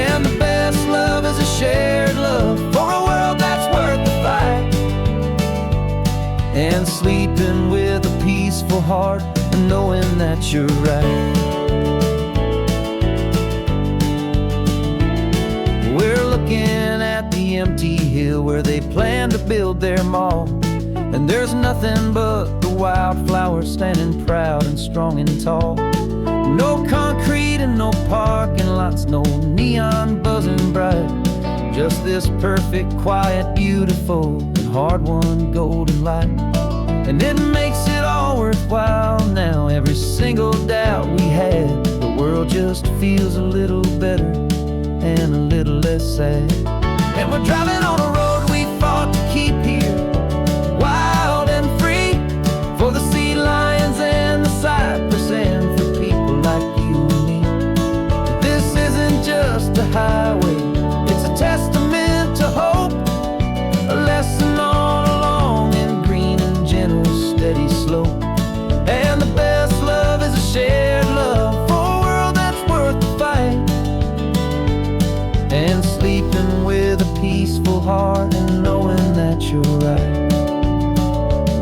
And the best love is a shared love for a world that's worth the fight, and sleeping with a peaceful heart and knowing that you're right. We're looking at the empty hill where they plan to build their mall, and there's nothing but the wildflowers standing proud and strong and tall. No concrete and no parking lots, no neon buzzing bright, just this perfect, quiet, beautiful, and hard-won golden light. And it makes it all worthwhile now, every single doubt we had, the world just feels a little better and a little less sad. And we're driving on a road we fought to keep here, wild and free, for the sea lions and the cypress, and for people like you and me. This isn't just a highway, it's a testament to hope, a lesson all along in green and gentle, steady slope. And the best love is a shared love for a world that's worth the fight, and sleeping with a peaceful heart and knowing that you're right.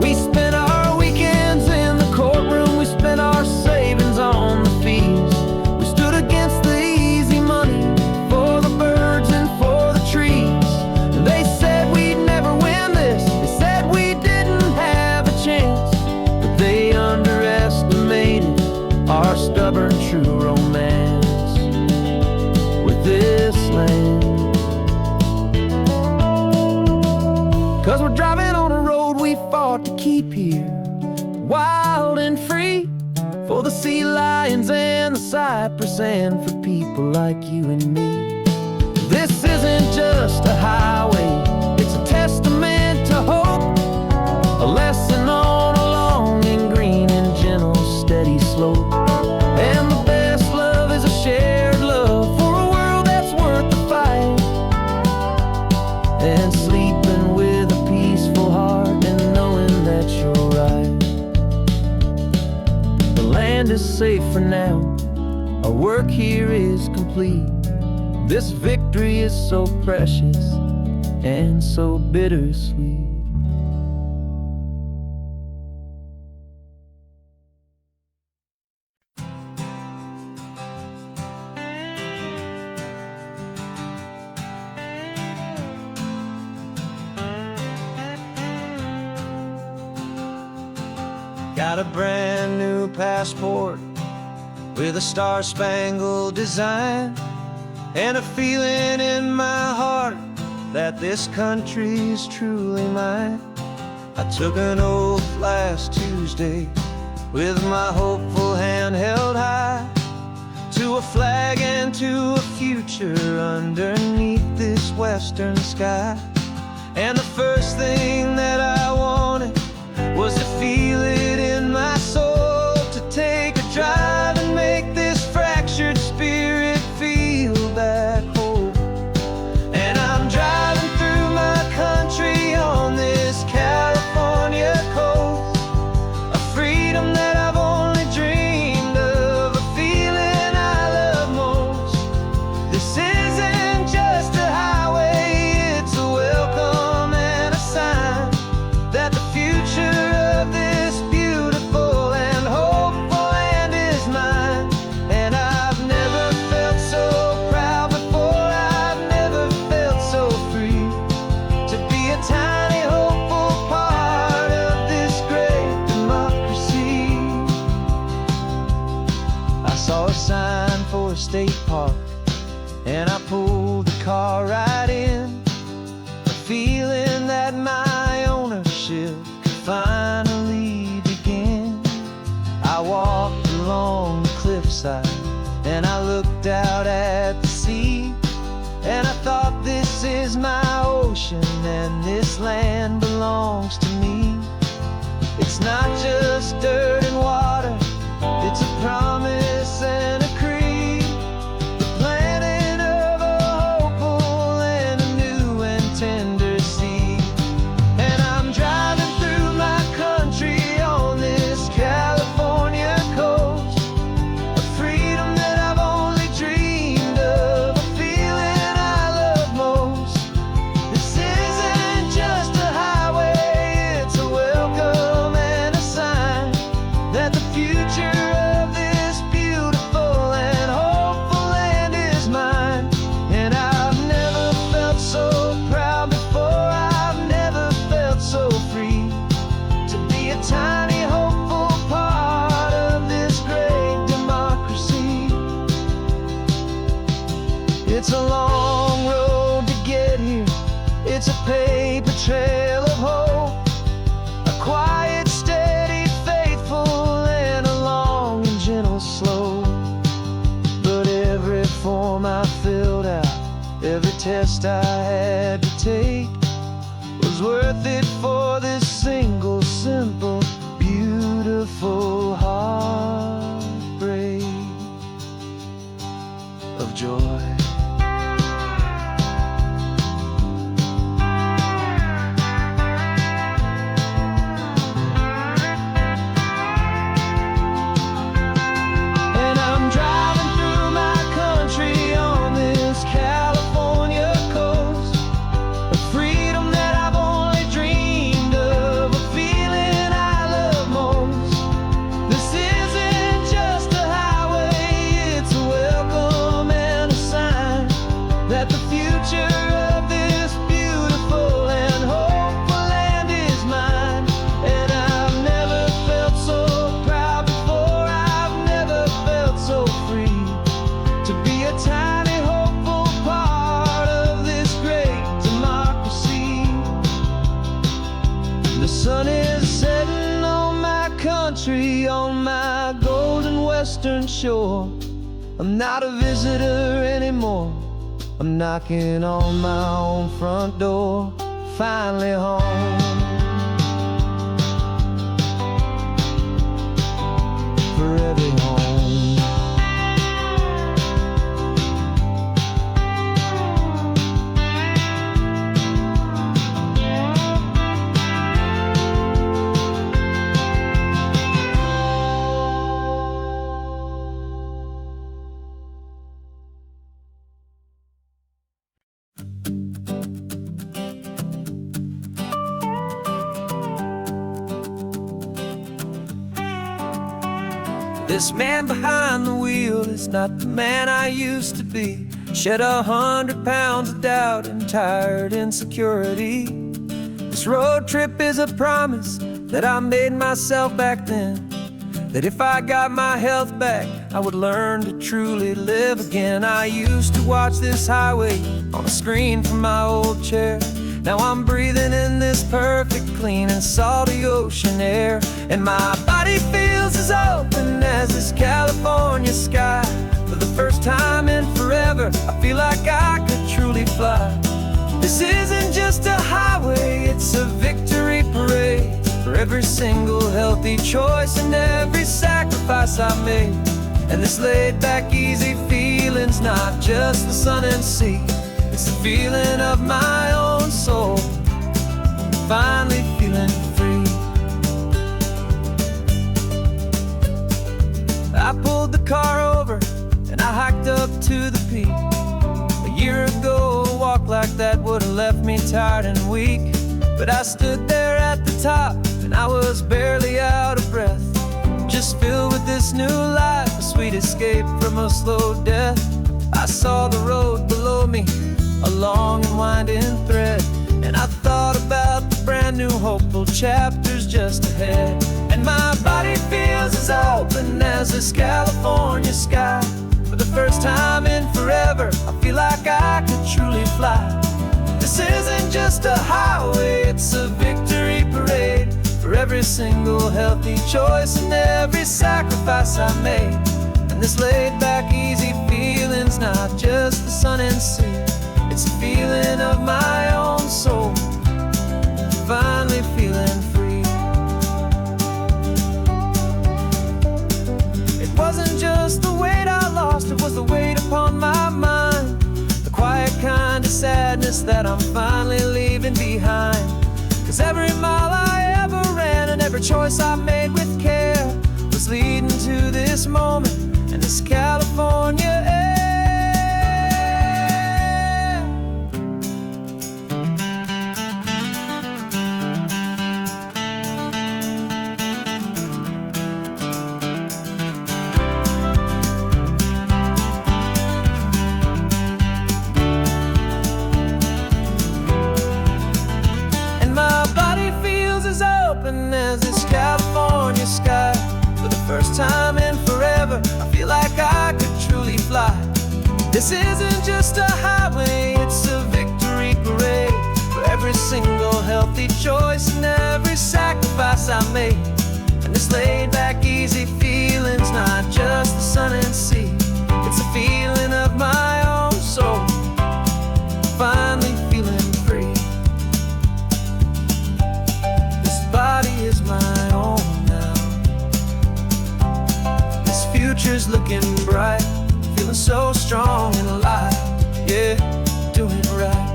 We spent our weekends in the courtroom, we spent our savings on the fees. We stood against the easy money for the birds and for the trees. And they said we'd never win this, they said we didn't have a chance, but they underestimated our stubborn true romance with this land. 'Cause we're driving on a road we fought to keep here, wild and free, for the sea lions and the cypress, and for people like you and me. This isn't just a highway, it's a testament to hope, a lesson on along in green and gentle, steady slope. And the best love is a shared love for a world that's worth the fight, and sleeping with a peaceful heart and knowing that you're right. The land is safe for now, our work here is complete. This victory is so precious and so bittersweet. Got a brand new passport with a star-spangled design, and a feeling in my heart that this country's truly mine. I took an oath last Tuesday with my hopeful hand held high, to a flag and to a future underneath this western sky. And the first thing that I wanted was to feel it in my soul, to take a drive and make this fractured spirit feel back home. And I'm driving through my country on this California coast, a freedom that I've only dreamed of, a feeling I love most. This isn't just a highway, it's a welcome and a sign that the future of this beautiful and hopeful land is mine. And I've never felt so proud before, I've never felt so free, to be a tiny hopeful part of this great democracy. I saw a sign for a state park, and I pulled the car right in, a feeling that my ownership could finally begin. I walked along the cliffside and I looked out at the sea, and I thought, this is my ocean and this land belongs to me. It's not just dirt and water, it's a promise and a creed, the planting of a hopeful and a new and tender seed. And I'm driving through my country on this California coast, a freedom that I've only dreamed of, a feeling I love most. This isn't just a highway, it's a welcome and a sign that the future of this beautiful and hopeful land is mine. And I've never felt so proud before, I've never felt so free, to be a tiny hopeful part of this great democracy. It's a long road to get here, it's a paper trail of hope, a quiet, steady, faithful, and a long and gentle slope. But every form I filled out take was worth it for this single, simple, beautiful heartbreak of joy. On my golden western shore, I'm not a visitor anymore. I'm knocking on my own front door, finally home. Forever home. This man behind the wheel is not the man I used to be. Shed 100 pounds of doubt and tired insecurity. This road trip is a promise that I made myself back then, that if I got my health back, I would learn to truly live again. I used to watch this highway on a screen from my old chair. Now I'm breathing in this perfect, clean and salty ocean air, and my body feels as open as this California sky. For the first time in forever, I feel like I could truly fly. This isn't just a highway, it's a victory parade for every single healthy choice and every sacrifice I made. And this laid back, easy feeling's not just the sun and sea, it's the feeling of my own soul, finally feeling free. I pulled the car over and I hiked up to the peak. A year ago, a walk like that would have left me tired and weak, but I stood there at the top and I was barely out of breath, just filled with this new life, a sweet escape from a slow death. I saw the road below me, a long and winding thread, and I thought about the brand new hopeful chapters just ahead. And my body feels as open as this California sky. For the first time in forever, I feel like I could truly fly. This isn't just a highway, it's a victory parade for every single healthy choice and every sacrifice I made. And this laid back, easy feeling's not just the sun and sea, it's a feeling of my own soul, finally feeling free. It wasn't just the weight I lost, it was the weight upon my mind, the quiet kind of sadness that I'm finally leaving behind. Cause every mile I ever ran and every choice I made with care was leading to this moment and this California air. As this California sky, for the first time in forever, I feel like I could truly fly. This isn't just a highway, it's a victory parade for every single healthy choice and every sacrifice I made. And this laid back, easy feeling's not just the sun and sea, it's a feeling of my own soul, finally feeling free. future's looking bright. Feeling so strong and alive, yeah, doing it right.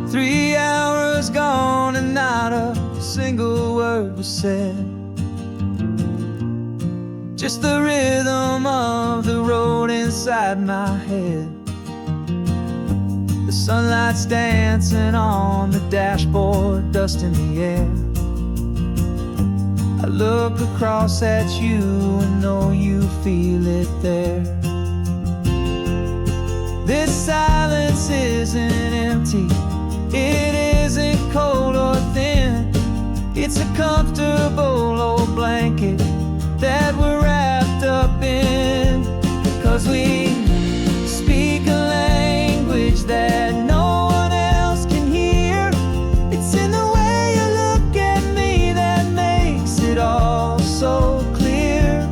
Three hours gone and not a single word was said. Just the rhythm of the road inside my head. The sunlight's dancing on the dashboard, dust in the air. I look across at you and know you feel it there. This silence isn't empty, it isn't cold or thin. It's a comfortable old blanket that we're wrapped up in. 'Cause we speak a language that no one else can hear. It's in the way you look at me that makes it all so clear.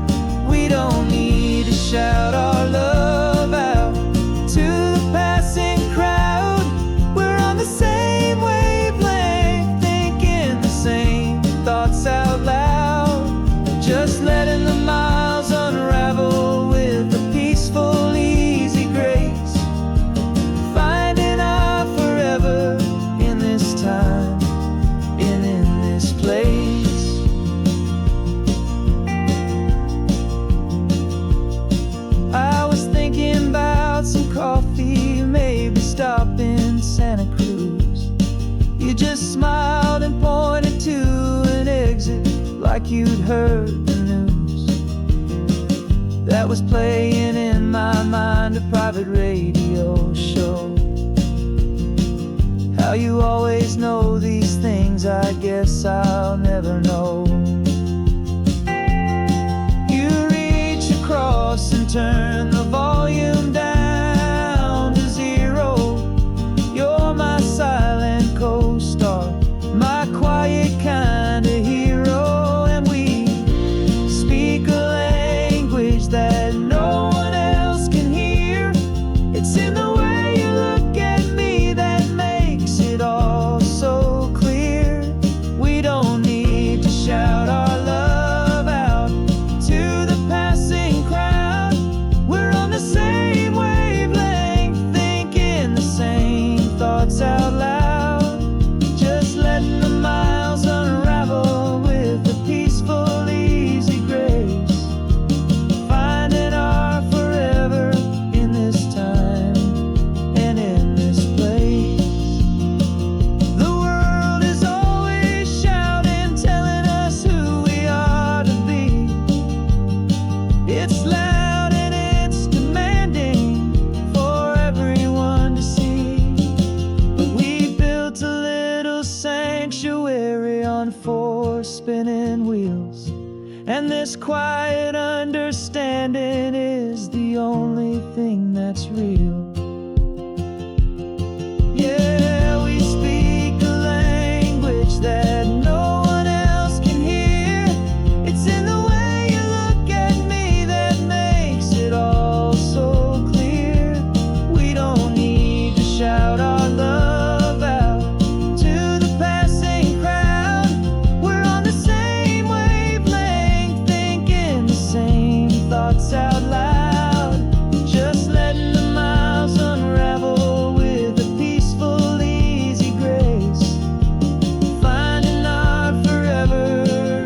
We don't need to shout our love out to the passing crowd. We're on the same wavelength, thinking the same thoughts out loud. Just letting the miles unravel with a peaceful, easy grace. Finding our forever in this time and in this place. I was thinking about some coffee, maybe stop in Santa Cruz. You just smiled and pointed to an exit like you'd heard the news. That was playing in my mind, a private radio show. How you always know these things, I guess I'll never know. You reach across and turn the volume down to zero. You're my silent co-star, my quiet kind of hero. And we speak a language that no one else can hear. It's in the way you look at me that makes it all so clear. We don't need to shout our love out to the passing crowd. We're on the same wavelength, thinking the same thoughts out loud. Just letting the miles unravel with a peaceful, easy grace. Finding our forever in this time and in this place. The world is always shouting, telling us who we are to be. It's loud and it's demanding for everyone to see. But we built a little sanctuary on four spinning wheels, and this quiet understanding is the only thing that's real. Yeah, we speak a language that no one else can hear. It's in the way you look at me that makes it all so clear. We don't need to shout our love out to the passing crowd. We're on the same wavelength, thinking the same thoughts out loud. Just letting the miles unravel with a peaceful, easy grace. Finding our forever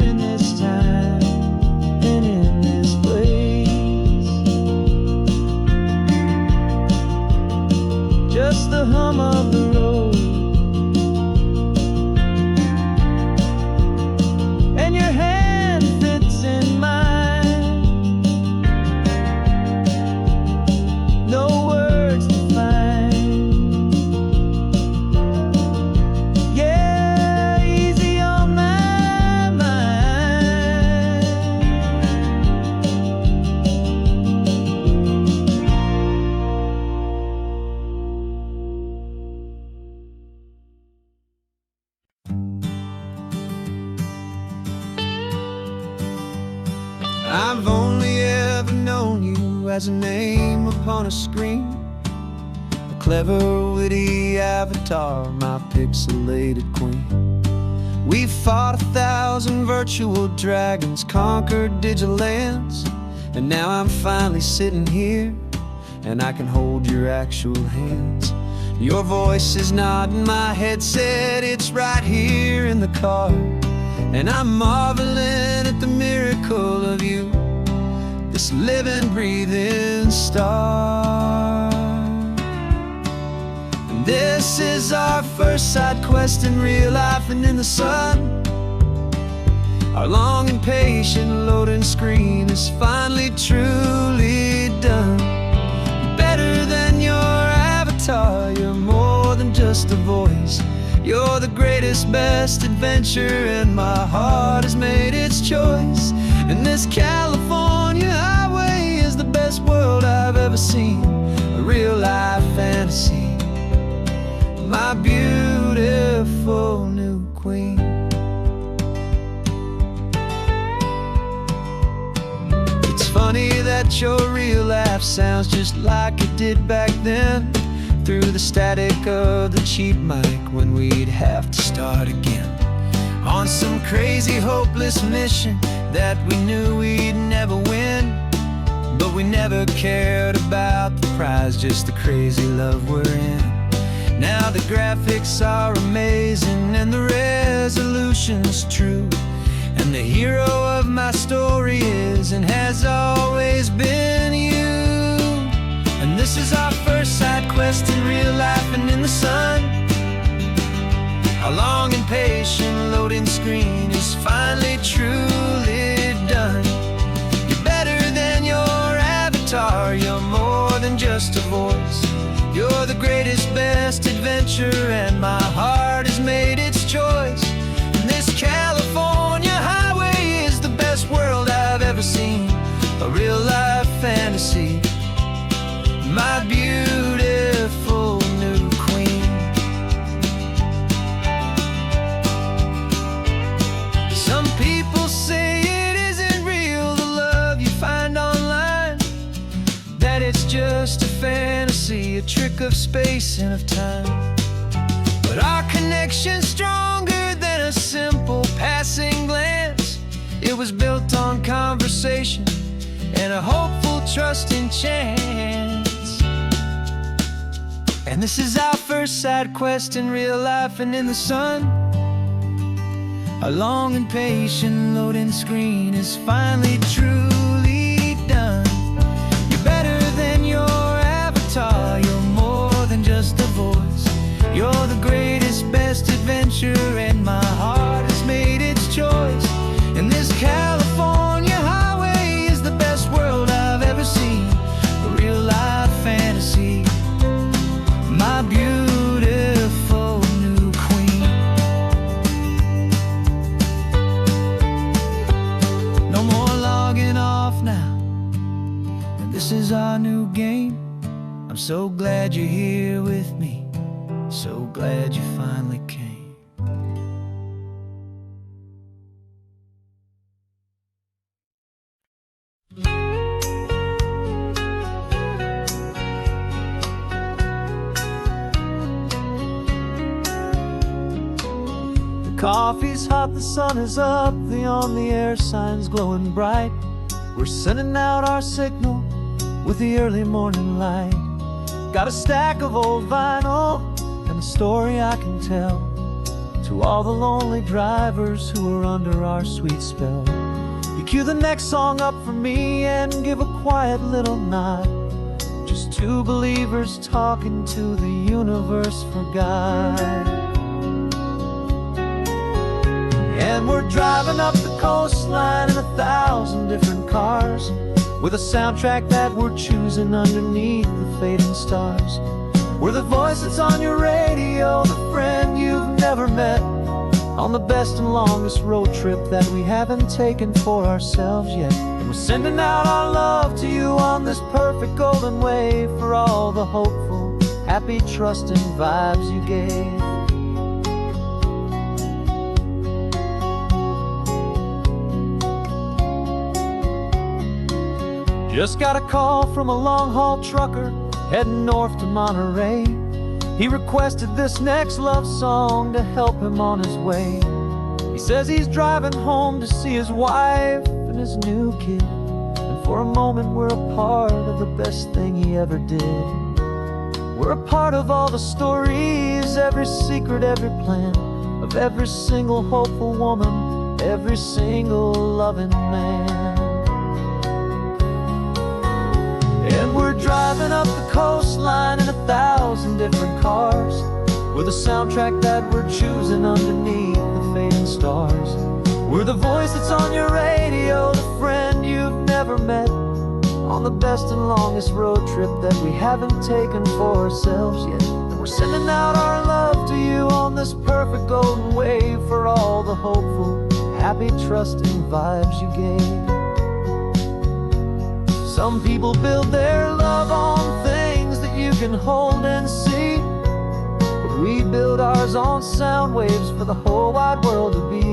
in this time and in this place. Just the hum of the road and your hand fits in mine. No words to find. Yeah, easy on my mind. as a name upon a screen, a clever, witty avatar, my pixelated queen. We fought 1,000 virtual dragons, conquered digital lands, and now I'm finally sitting here, and I can hold your actual hands. Your voice is not in my headset, it's right here in the car, and I'm marveling at the miracle of you, this living, breathing star. And this is our first side quest in real life and in the sun. Our long and patient loading screen is finally truly done. You're better than your avatar, you're more than just a voice. You're the greatest, best adventure, and my heart has made its choice. And this California highway is the best world I've ever seen, a real life fantasy, my beautiful new queen. It's funny that your real life sounds just like it did back then, through the static of the cheap mic when we'd have to start again, on some crazy hopeless mission that we knew we'd never win. But we never cared about the prize, just the crazy love we're in. Now the graphics are amazing and the resolution's true, and the hero of my story is and has always been you. And this is our first side quest in real life and in the sun. Our long and patient loading screen is finally truly done. You're better than your avatar, you're more than just a voice. You're the greatest, best adventure, and my heart has made its choice. And this California highway is the best world I've ever seen, a real life fantasy, my beautiful new queen. Some people say it isn't real, the love you find online, that it's just a fantasy, a trick of space and of time. But our connection's stronger than a simple passing glance. It was built on conversation and a hopeful, trusting chance. And this is our first side quest in real life and in the sun. Our long and patient loading screen is finally truly done. You're better than your avatar, you're more than just a voice. You're the greatest, best adventure, and my heart has made its choice. And this California highway is the best world I've ever seen, a real life fantasy, my beautiful new queen. No more logging off now, and this is our new game. I'm so glad you're here with me, so glad you finally came. Coffee's hot, the sun is up, the on-the-air sign's glowing bright. We're sending out our signal with the early morning light. Got a stack of old vinyl and a story I can tell to all the lonely drivers who are under our sweet spell. You cue the next song up for me and give a quiet little nod. Just two believers talking to the universe for God. And we're driving up the coastline in 1,000 different cars, with a soundtrack that we're choosing underneath the fading stars. We're the voice that's on your radio, the friend you've never met, on the best and longest road trip that we haven't taken for ourselves yet. And we're sending out our love to you on this perfect golden wave, for all the hopeful, happy, trusting vibes you gave. Just got a call from a long-haul trucker heading north to Monterey. He requested this next love song to help him on his way. He says he's driving home to see his wife and his new kid, and for a moment we're a part of the best thing he ever did. We're a part of all the stories, every secret, every plan, of every single hopeful woman, every single loving man. And we're driving up the coastline in 1,000 different cars, with a soundtrack that we're choosing underneath the fading stars. We're the voice that's on your radio, the friend you've never met, on the best and longest road trip that we haven't taken for ourselves yet. And we're sending out our love to you on this perfect golden wave, for all the hopeful, happy, trusting vibes you gave. Some people build their love on things that you can hold and see, but we build ours on sound waves for the whole wide world to be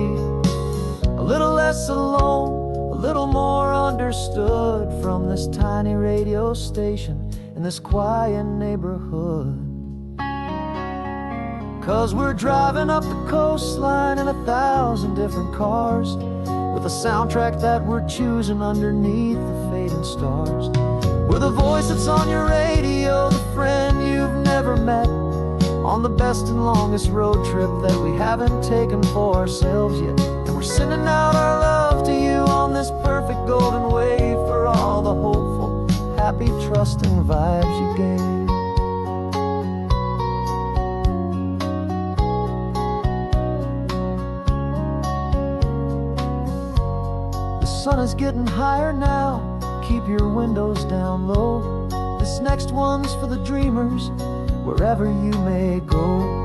a little less alone, a little more understood, from this tiny radio station in this quiet neighborhood. 'Cause we're driving up the coastline in 1,000 different cars, with a soundtrack that we're choosing underneath the fading stars. We're the voice that's on your radio, the friend you've never met, on the best and longest road trip that we haven't taken for ourselves yet. And we're sending out our love to you on this perfect golden wave, for all the hopeful, happy, trusting vibes you gave. The sun is getting higher now, keep your windows down low. This next one's for the dreamers, wherever you may go.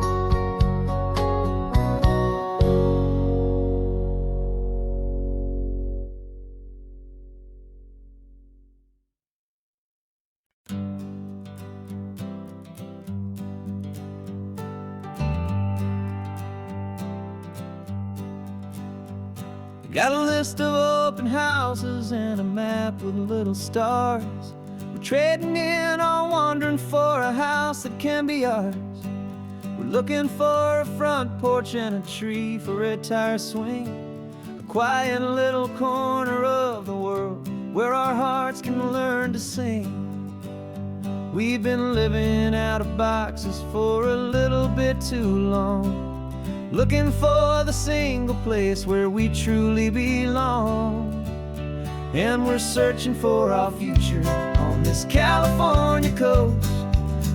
Got a list of open houses and a map with little stars. We're trading in on wondering for a house that can be ours. We're looking for a front porch and a tree for a tire swing, a quiet little corner of the world where our hearts can learn to sing. We've been living out of boxes for a little bit too long, looking for the single place where we truly belong. And we're searching for our future on this California coast,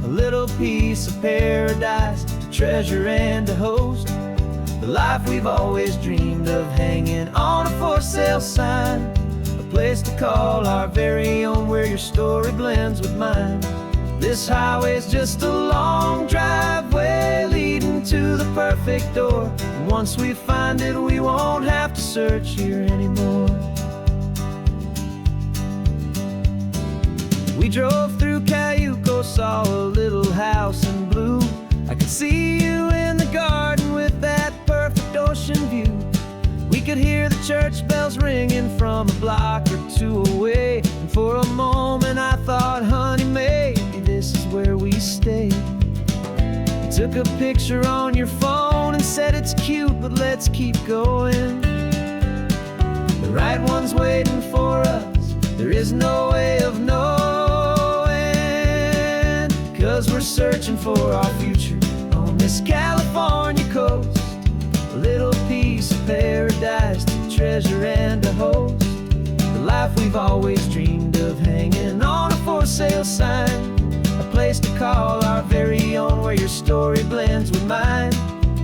a little piece of paradise to treasure and to host, the life we've always dreamed of, hanging on a for sale sign, a place to call our very own, where your story blends with mine. This highway's just a long driveway leading to the perfect door, and once we find it, we won't have to search here anymore. We drove through Cayuco, saw a little house in blue. I could see you in the garden with that perfect ocean view. We could hear the church bells ringing from a block or two away, and for a moment I thought, honey, maybe this is where we stay. You took a picture on your phone and said it's cute, but let's keep going. The right one's waiting for us, there is no way of knowing, 'cause we're searching for our future on this California coast, a little piece of paradise to treasure and to host, the life we've always dreamed of, hanging on a for sale sign, a place to call our very own, where your story blends with mine.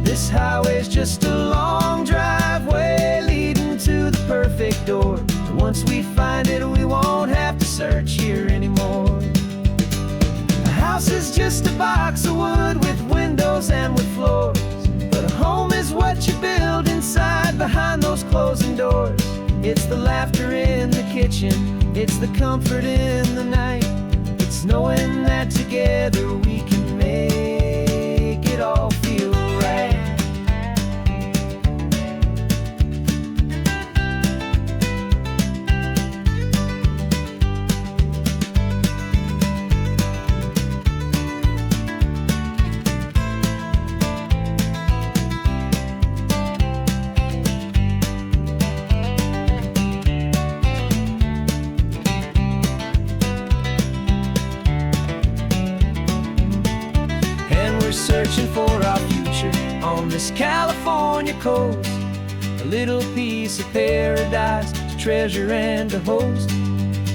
This highway's just a long driveway leading to the perfect door, and once we find it, we won't have to search here anymore. A house is just a box of wood with windows and with floors, but a home is what you build inside behind those closing doors. It's the laughter in the kitchen, it's the comfort in the night, it's knowing that together we can make it all feel right. searching for our future on this California coast. A little piece of paradise to treasure and to host.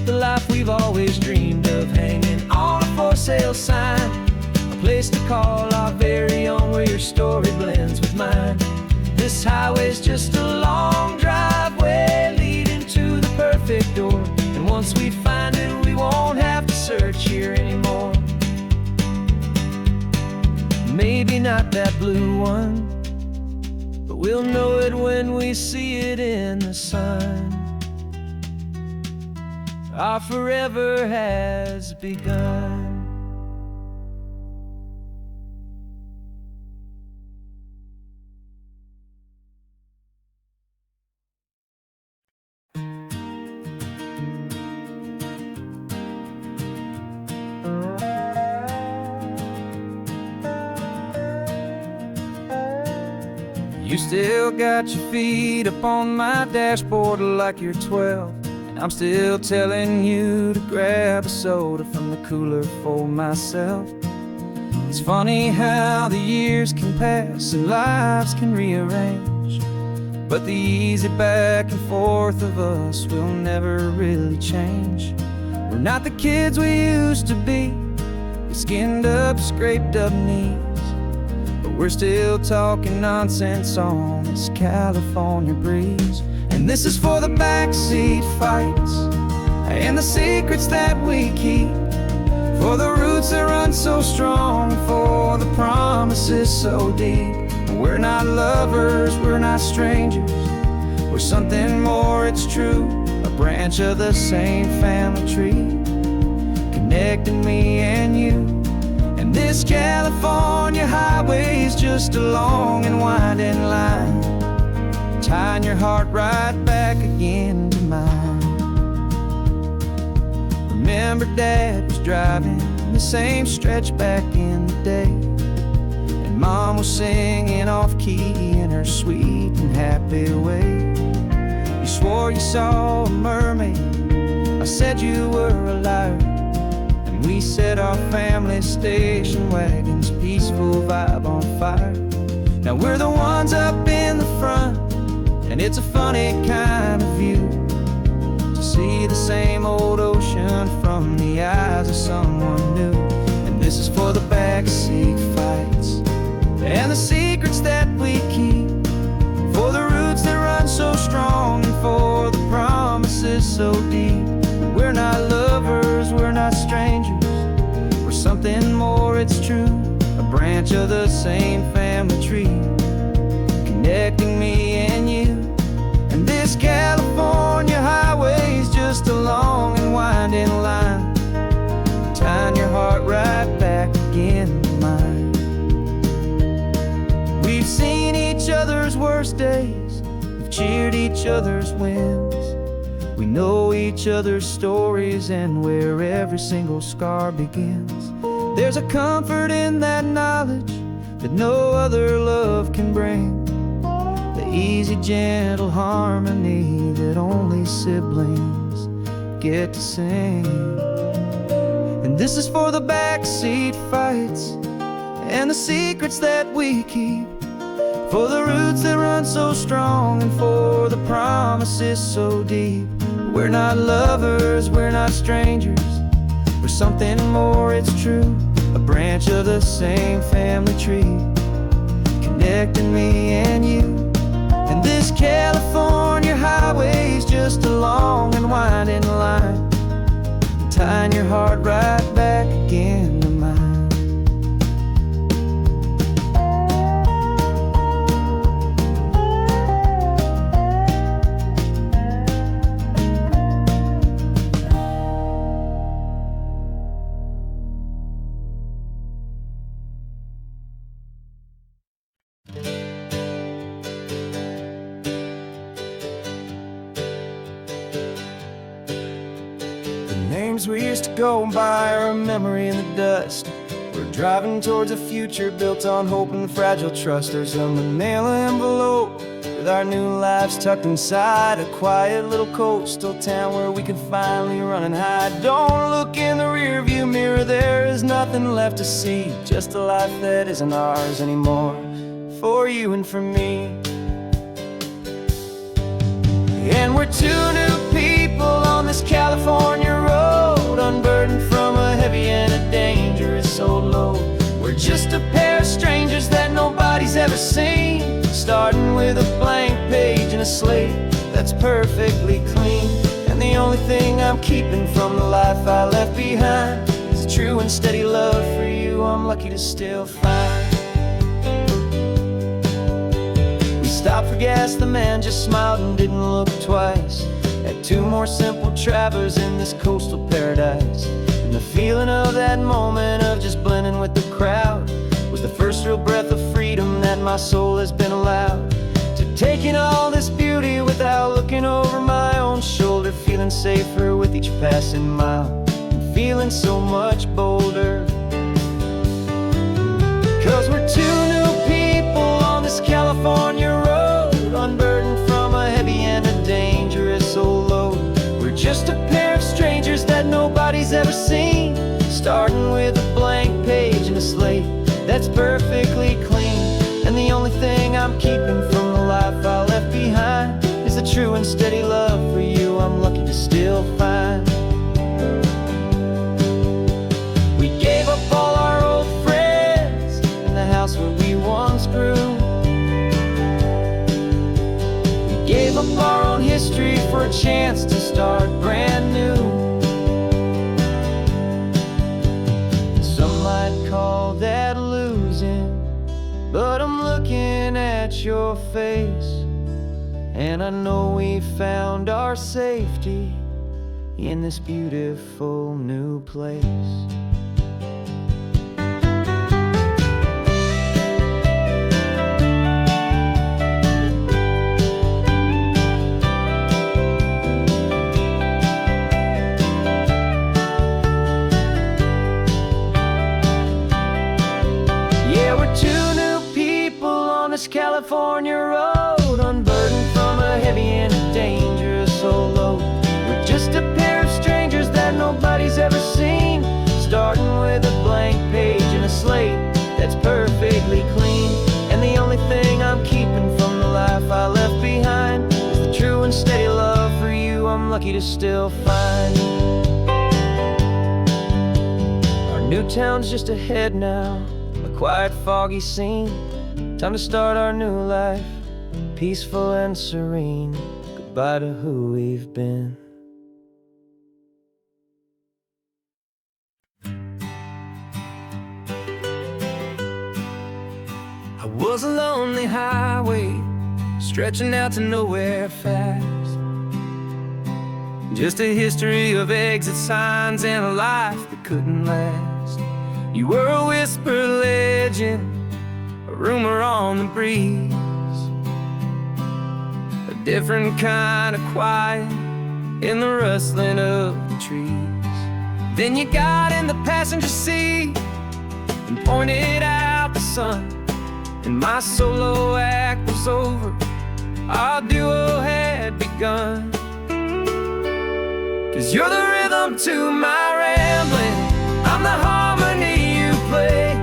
The life we've always dreamed of, hanging on a for sale sign. A place to call our very own, where your story blends with mine. This highway's just a long driveway leading to the perfect door. And once we find it, we won't have to search here anymore. Maybe not that blue one, but we'll know it when we see it in the sun. Our forever has begun. You still got your feet up on my dashboard like you're 12, and I'm still telling you to grab a soda from the cooler for myself. It's funny how the years can pass and lives can rearrange, but the easy back and forth of us will never really change. We're not the kids we used to be, with skinned up, scraped up knees, but we're still talking nonsense on this California breeze. And this is for the backseat fights and the secrets that we keep, for the roots that run so strong, for the promises so deep. We're not lovers, we're not strangers, we're something more, it's true. A branch of the same family tree, connecting me and you. And this California highway is just a long and winding line, tying your heart right back again to mine. Remember Dad was driving the same stretch back in the day, and Mom was singing off-key in her sweet and happy way. You swore you saw a mermaid, I said you were a liar, and we set our family station wagon's peaceful vibe on fire. Now we're the ones up in the front, and it's a funny kind of view to see the same old ocean from the eyes of someone new. And this is for the backseat fights and the secrets that we keep, for the roots that run so strong, and for the promises so deep. We're not lovers, we're not strangers, we're something more, it's true. A branch of the same family tree, connecting me and you. And this California highway's just a long and winding line, tying your heart right back again to mine. We've seen each other's worst days, we've cheered each other's wins. We know each other's stories and where every single scar begins. There's a comfort in that knowledge that no other love can bring, the easy, gentle harmony that only siblings get to sing. And this is for the backseat fights and the secrets that we keep, for the roots that run so strong, and for the promises so deep. We're not lovers, we're not strangers, we're something more, it's true. A branch of the same family tree, connecting me and you. And this California highway's just a long and winding line, tying your heart right back again to mine. We used to go by are a memory in the dust. We're driving towards a future built on hope and fragile trust. There's a manila envelope with our new lives tucked inside a quiet little coastal town where we can finally run and hide. Don't look in the rearview mirror, there is nothing left to see, just a life that isn't ours anymore, for you and for me. And we're two new people on this California road, unburdened from a heavy and a dangerous old load. We're just a pair of strangers that nobody's ever seen, starting with a blank page and a slate that's perfectly clean. And the only thing I'm keeping from the life I left behind is a true and steady love for you I'm lucky to still find. We stopped for gas, the man just smiled and didn't look twice. Had two more simple travelers in this coastal paradise. And the feeling of that moment of just blending with the crowd was the first real breath of freedom that my soul has been allowed to take in all this beauty without looking over my own shoulder, feeling safer with each passing mile and feeling so much bolder. 'Cause we're two new people on this California road, unburdened from a heavy and a dangerous old load. We're just a pair of strangers that nobody's ever seen, starting with a blank page and a slate that's perfectly clean. And the only thing I'm keeping from the life I left behind is a true and steady love for you I'm lucky to still find. We gave up all our old friends in the house where we once grew. We gave up our own history for a chance to start brand new. Some might call that losing, but I'm looking at your face, and I know we found our safety in this beautiful new place. California road, unburdened from a heavy and a dangerous old load. We're just a pair of strangers that nobody's ever seen, starting with a blank page and a slate that's perfectly clean. And the only thing I'm keeping from the life I left behind is the true and steady love for you I'm lucky to still find. Our new town's just ahead now, a quiet foggy scene. Time to start our new life, peaceful and serene. Goodbye to who we've been. I was a lonely highway, stretching out to nowhere fast. Just a history of exit signs and a life that couldn't last. You were a whispered legend, a rumor on the breeze, a different kind of quiet in the rustling of the trees. Then you got in the passenger seat and pointed out the sun, and my solo act was over, our duo had begun. 'Cause you're the rhythm to my rambling, I'm the harmony you play.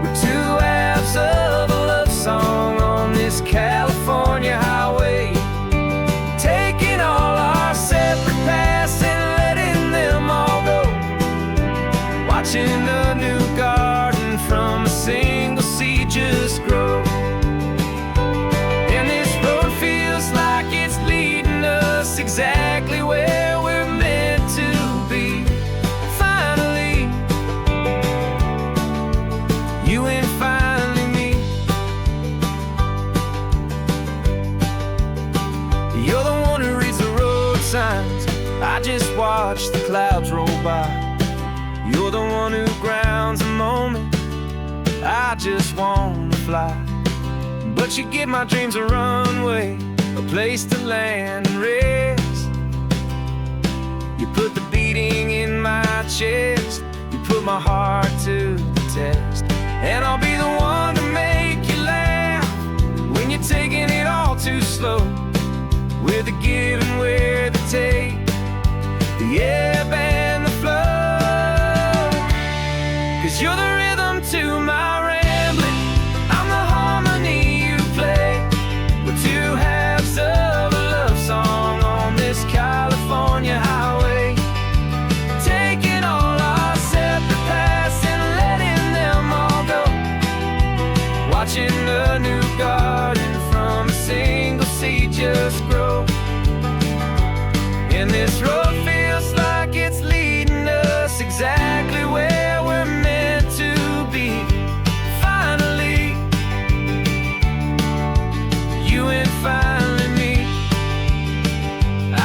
We're two halves of a love song on this California highway, taking all our separate paths and letting them all go, watching a new garden from a single seed just grow. And this road feels like it's leading us exactly where we're meant to be. Finally, you and finally me. You're the one who reads the road signs, I just watch the clouds roll by. You're the one who grounds a moment, I just wanna fly. But you give my dreams a runway, a place to land and rest. You put the beating in my chest, you put my heart to the test. And I'll be the one to make you laugh when you're taking it all too slow. the ebb and the flow. 'Cause you're the rhythm to my rambling, I'm the harmony you play. We're two halves of a love song on this California highway, taking all our separate paths and letting them all go. Watching a new garden from a single seed just grow. And this road feels like it's leading us exactly where we're meant to be. Finally, you and finally me.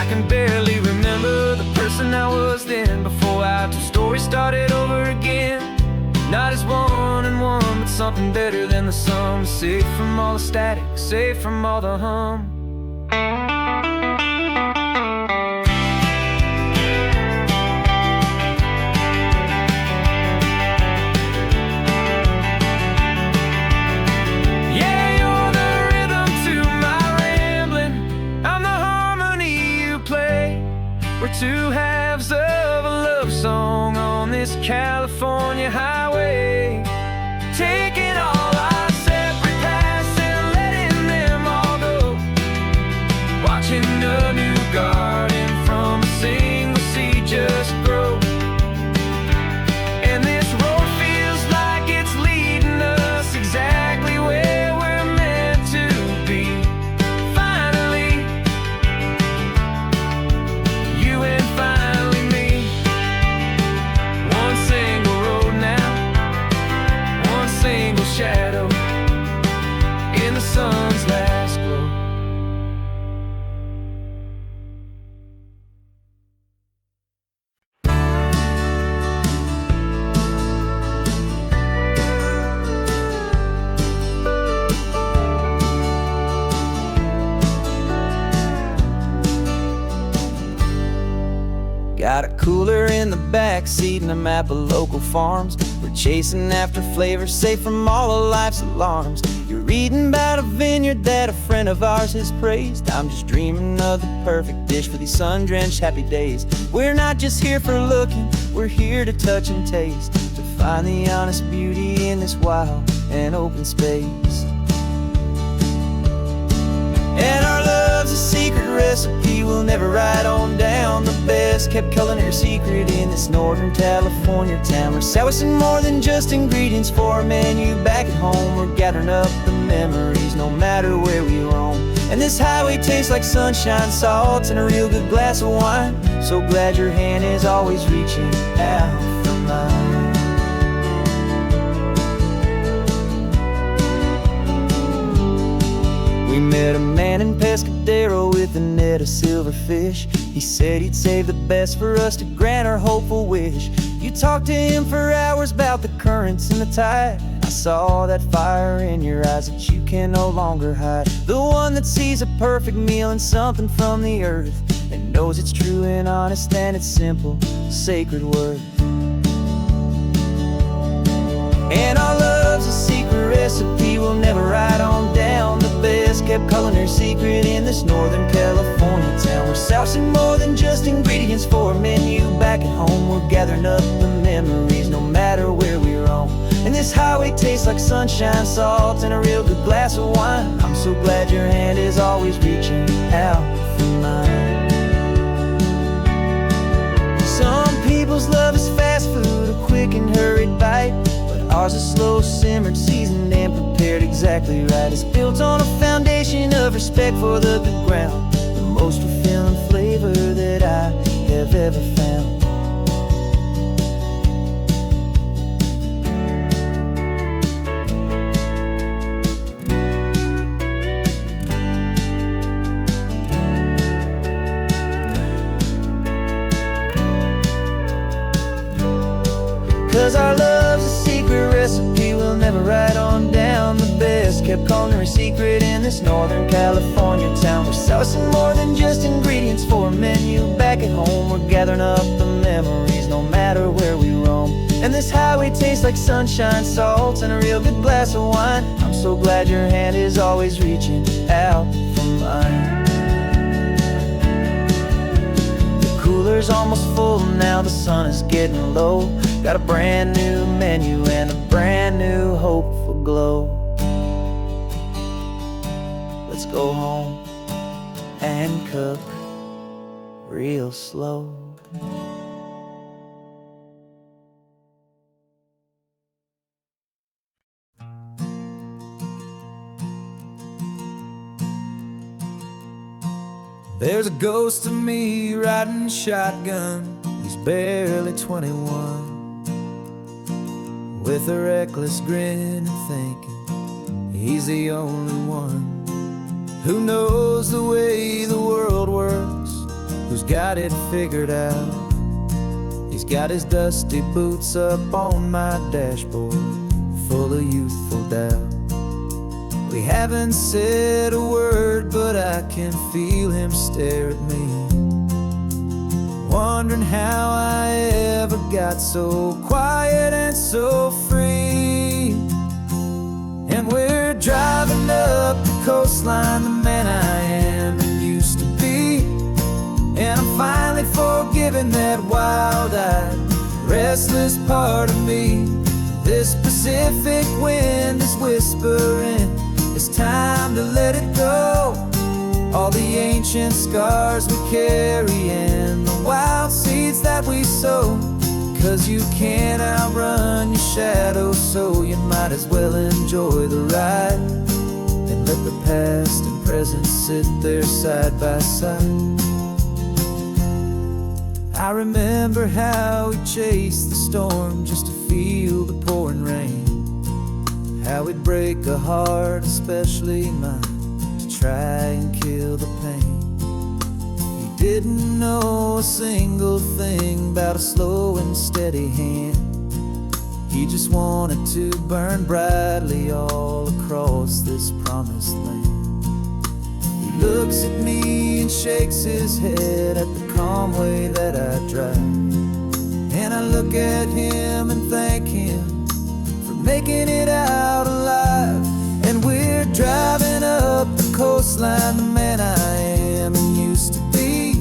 I can barely remember the person I was then, before our two stories started over again. Not as one and one, but something better than the sum. Safe from all the static, safe from all the hum. Yeah, you're the rhythm to my rambling, I'm the harmony you play. We're two halves of a love song on this California highway, taking all our separate paths and letting them all go. Watching a new garden from a single seed just grow. And this road feels like it's leading us exactly where we're meant to be. Finally, you and finally me. One single road now, one single shadow in the sun's last glow. Got a cooler in the back seat and a map of local farms. We're chasing after flavors safe from all of life's alarms. You're reading about a vineyard that a friend of ours has praised. I'm just dreaming of the perfect dish for these sun-drenched happy days. We're not just here for looking, we're here to touch and taste, to find the honest beauty in this wild and open space. And our love's a secret recipe we'll never write on down. The best kept culinary secret in this Northern California town. We're selling more than just ingredients for a menu back at home. We're gathering up the memories no matter where we roam. And this highway tastes like sunshine, salt, and a real good glass of wine. So glad your hand is always reaching out for mine. We met a man in Pescadero with a net of silverfish. He said he'd save the best for us to grant our hopeful wish. You talked to him for hours about the currents and the tide. I saw that fire in your eyes that you can no longer hide. The one that sees a perfect meal in something from the earth, and knows it's true and honest and it's simple, sacred worth. And our love's a secret recipe we'll never write on down. The best kept culinary secret in this Northern California town. We're sourcing more than just ingredients for a menu back at home. We're gathering up the memories no matter where we roam. And this highway tastes like sunshine, salt, and a real good glass of wine. I'm so glad your hand is always reaching out for mine. Some people's love is fast food, a quick and hurried bite. Ours is slow simmered, seasoned, and prepared exactly right. It's built on a foundation of respect for the good ground, the most fulfilling flavor that I have ever found. 'Cause our love's a secret recipe we'll never write on down. The best kept culinary secret in this Northern California town. We're sourcing more than just ingredients for a menu back at home. We're gathering up the memories no matter where we roam. And this highway tastes like sunshine, salt, and a real good glass of wine. I'm so glad your hand is always reaching out for mine. The cool cooler's almost full, now the sun is getting low. Got a brand new menu and a brand new hopeful glow. Let's go home and cook real slow. There's a ghost of me riding shotgun. He's barely 21, with a reckless grin and thinking he's the only one who knows the way the world works, who's got it figured out. He's got his dusty boots up on my dashboard, full of youthful doubt. We haven't said a word, but I can feel him stare at me, wondering how I ever got so quiet and so free. And we're driving up the coastline, the man I am and used to be. And I'm finally forgiving that wild-eyed, restless part of me. This Pacific wind is whispering, it's time to let it go. All the ancient scars we carry and the wild seeds that we sow. 'Cause you can't outrun your shadow, so you might as well enjoy the ride and let the past and present sit there side by side. I remember how we chased the storm just to feel the pouring rain, how we'd break a heart, especially mine, to try and kill the pain. He didn't know a single thing about a slow and steady hand. He just wanted to burn brightly all across this promised land. He looks at me and shakes his head at the calm way that I drive, and I look at him and thank him making it out alive. And we're driving up the coastline, the man I am and used to be.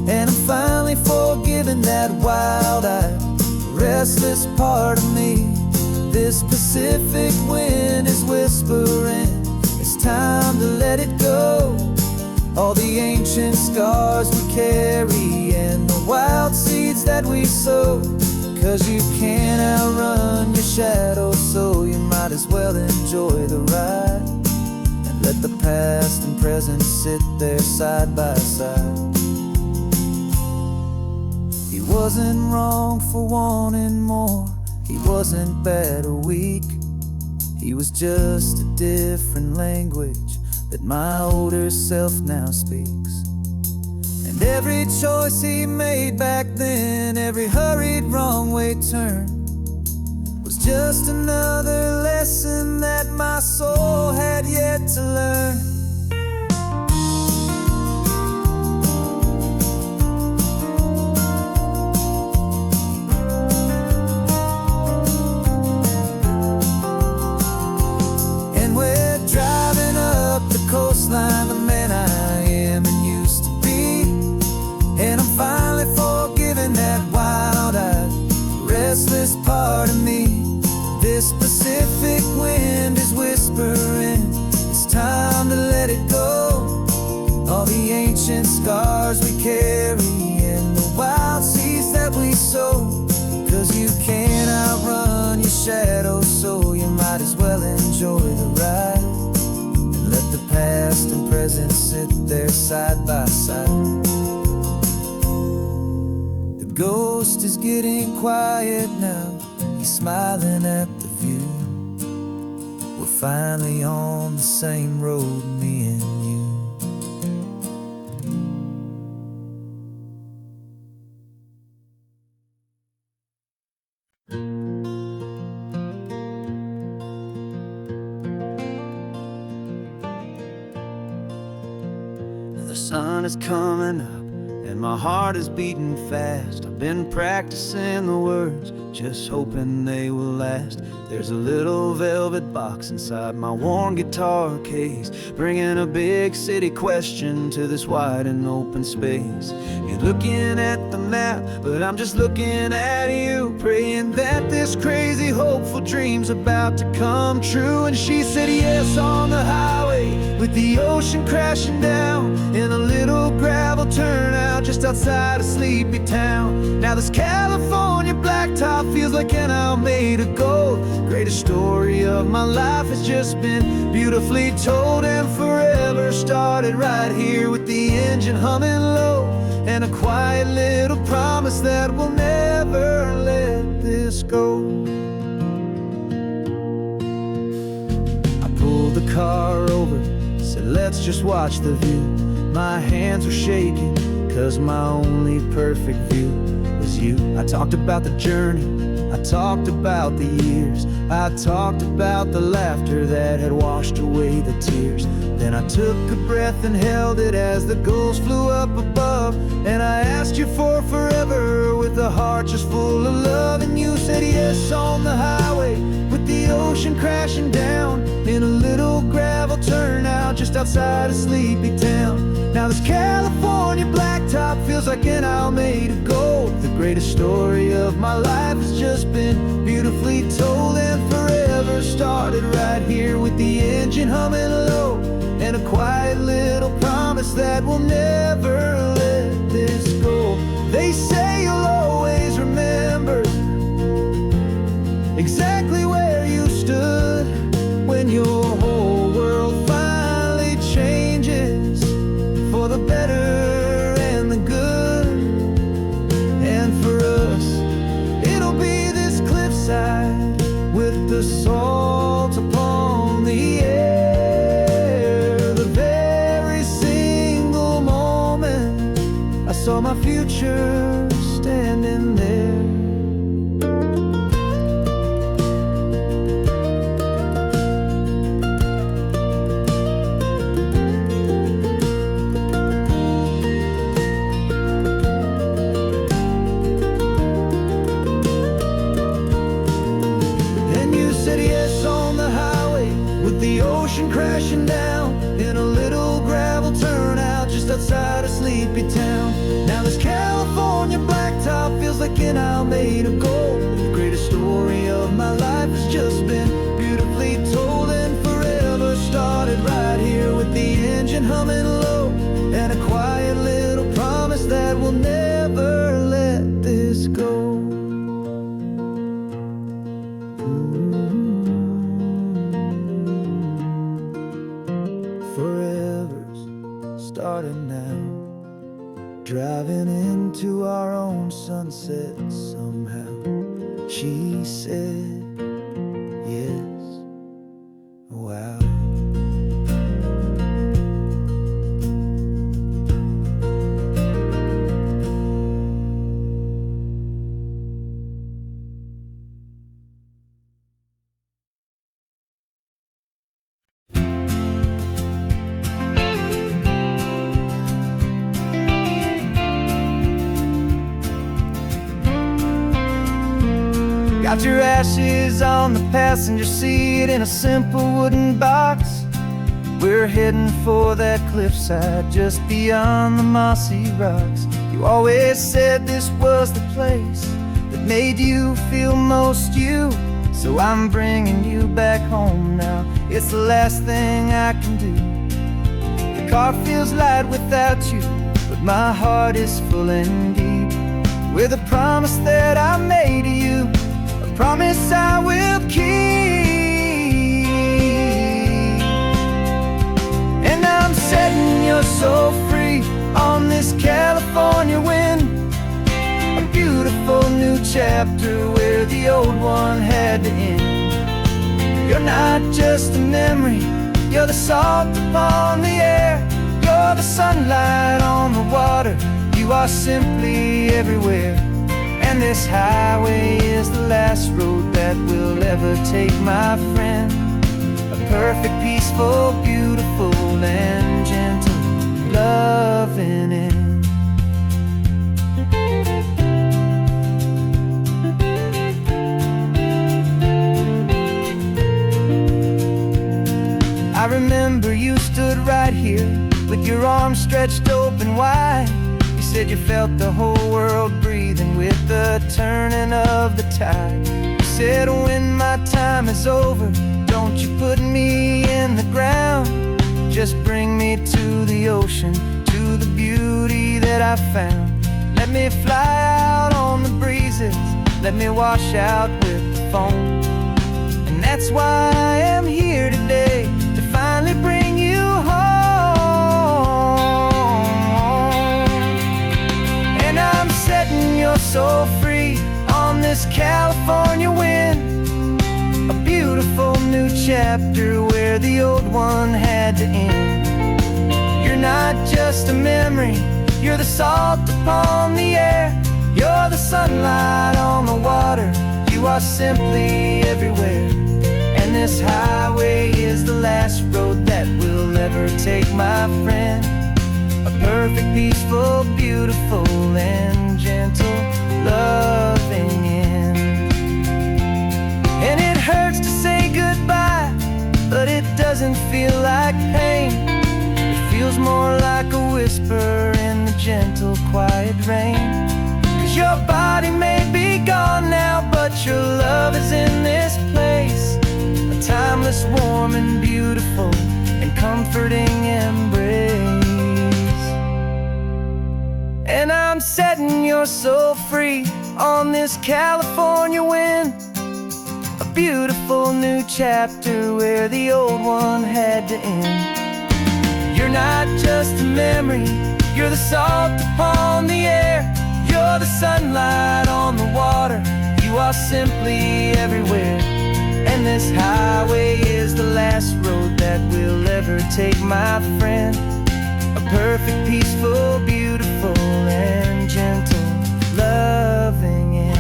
And I'm finally forgiving that wild-eyed, restless part of me. This Pacific wind is whispering, it's time to let it go. All the ancient scars we carry and the wild seeds that we sow. 'Cause you can't outrun your shadow, so you might as well enjoy the ride and let the past and present sit there side by side. He wasn't wrong for wanting more, he wasn't bad or weak. He was just a different language that my older self now speaks. And every choice he made back then, every hurried wrong way turn, was just another lesson that my soul had yet to learn. And we're driving up the coastline, the man I am and used to be. And I'm finally forgiving that wild-eyed, restless part of me. This Pacific wind is whispering, it's time to let it go. All the ancient scars we carry and the wild seeds that we sow. 'Cause you can't outrun your shadow, so you might as well enjoy the ride and let the past and present sit there side by side. The ghost is getting quiet now, he's smiling at the view. We're finally on the same road, me and you. The sun is coming up and my heart is beating fast. I've been practicing the words, just hoping they will last. There's a little velvet box inside my worn guitar case, bringing a big city question to this wide and open space. You're looking at the map, but I'm just looking at you, praying that this crazy hopeful dream's about to come true. And she said yes on the highway, with the ocean crashing down in a little gravel turnout just outside a sleepy town. Now this California blacktop feels like an hour made of gold. Greatest story of my life has just been beautifully told, and forever started right here with the engine humming low, and a quiet little promise that we'll never let this go. I pulled the car over, said let's just watch the view. My hands were shaking, cause my only perfect view was you. I talked about the journey, I talked about the years, I talked about the laughter that had washed away the tears. Then I took a breath and held it as the gulls flew up above, and I asked you for forever with a heart just full of love. And you said yes on the highway, with the ocean crashing down in a little gravel turnout just outside a sleepy town. Now this California blacktop feels like an hour made of gold. The greatest story of my life has just been beautifully told, and forever started right here with the engine humming low, and a quiet little promise that we'll never let this go. They say you'll always remember exactly where you stood when your whole world finally changes for the better and the good. And for us, it'll be this cliffside with the salt upon the air. The very single moment I saw my future standing there. The ocean crashing down in a little gravel turnout just outside a sleepy town. Now this California blacktop feels like an hour made of gold. The greatest story of my life has just been beautifully told, and forever started right here with the engine humming low, and a quiet little promise that we'll never let this go. Starting now, driving into our own sunset somehow. She said yes, wow. Got your ashes on the passenger seat in a simple wooden box. We're heading for that cliffside just beyond the mossy rocks. You always said this was the place that made you feel most you, so I'm bringing you back home now. It's the last thing I can do. The car feels light without you, but my heart is full and deep with a promise that I made to you, a promise I will keep. And I'm setting your soul free on this California wind, a beautiful new chapter where the old one had to end. You're not just a memory, you're the salt upon the air, you're the sunlight on the water, you are simply everywhere. And this highway is the last road that we'll ever take, my friend. A perfect, peaceful, beautiful, and gentle loving end. I remember you stood right here with your arms stretched open wide. You said you felt the whole world breathing with the turning of the tide. You said, when my time is over, don't you put me in the ground. Just bring me to the ocean, to the beauty that I found. Let me fly out on the breezes, let me wash out with the foam. And that's why I am here today, to finally bring you home. And I'm setting your soul free on this California wind, a beautiful new chapter where the old one had to end. You're not just a memory, you're the salt upon the air. You're the sunlight on the water, you are simply everywhere. And this highway is the last road that we'll ever take, my friend. A perfect, peaceful, beautiful, and gentle, loving end. And it hurts to say goodbye, but it doesn't feel like pain. It feels more like a whisper in the gentle, quiet rain. 'Cause your body may be gone now, but your love is in this place, a timeless, warm, and beautiful, and comforting embrace. And I'm setting your soul free on this California wind, a beautiful new chapter where the old one had to end. You're not just a memory, you're the salt upon the air. You're the sunlight on the water, you are simply everywhere. And this highway is the last road that we'll ever take, my friend. A perfect, peaceful, beautiful, and gentle, loving end.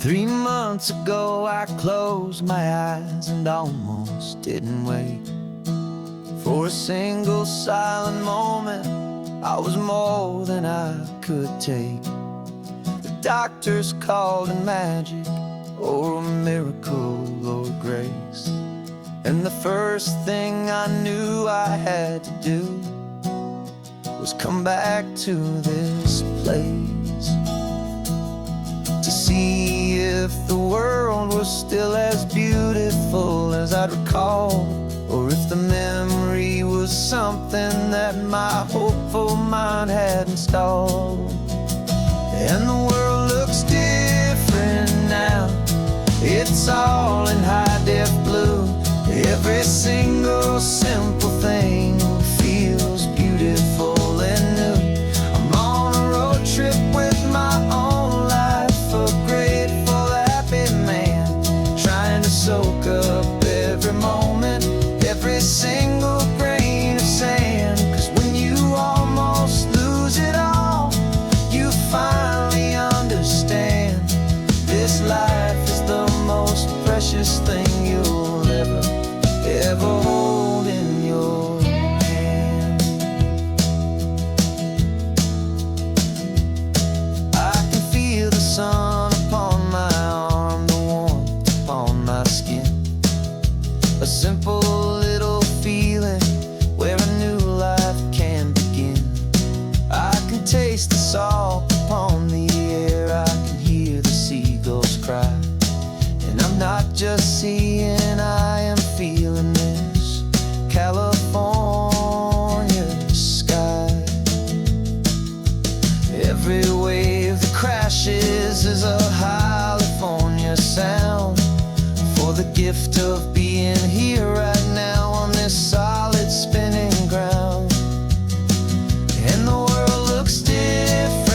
Three months ago I closed my eyes and almost didn't wake. For a single silent moment, I was more than I could take. The doctors called it magic, or a miracle, or grace. And the first thing I knew I had to do was come back to this place, to see if the world was still as beautiful as I'd recall, or if the memory was something that my hopeful mind had installed. And the world looks different now, it's all in high-def blue. Every single simple thing feels beautiful and new. I'm on a road trip with my own life, a grateful, happy man, trying to soak up every moment, every single grain of sand. 'Cause when you almost lose it all, you finally understand this life is the most precious thing you'll ever hold in your hand. I can feel the sun upon my arm, the warmth upon my skin, a simple little feeling where a new life can begin. I can taste the salt upon the air, I can hear the seagulls cry. And I'm not just seeing, I am feeling this California sky. Every wave that crashes is a California sound, for the gift of being here right now on this solid spinning ground. And the world looks different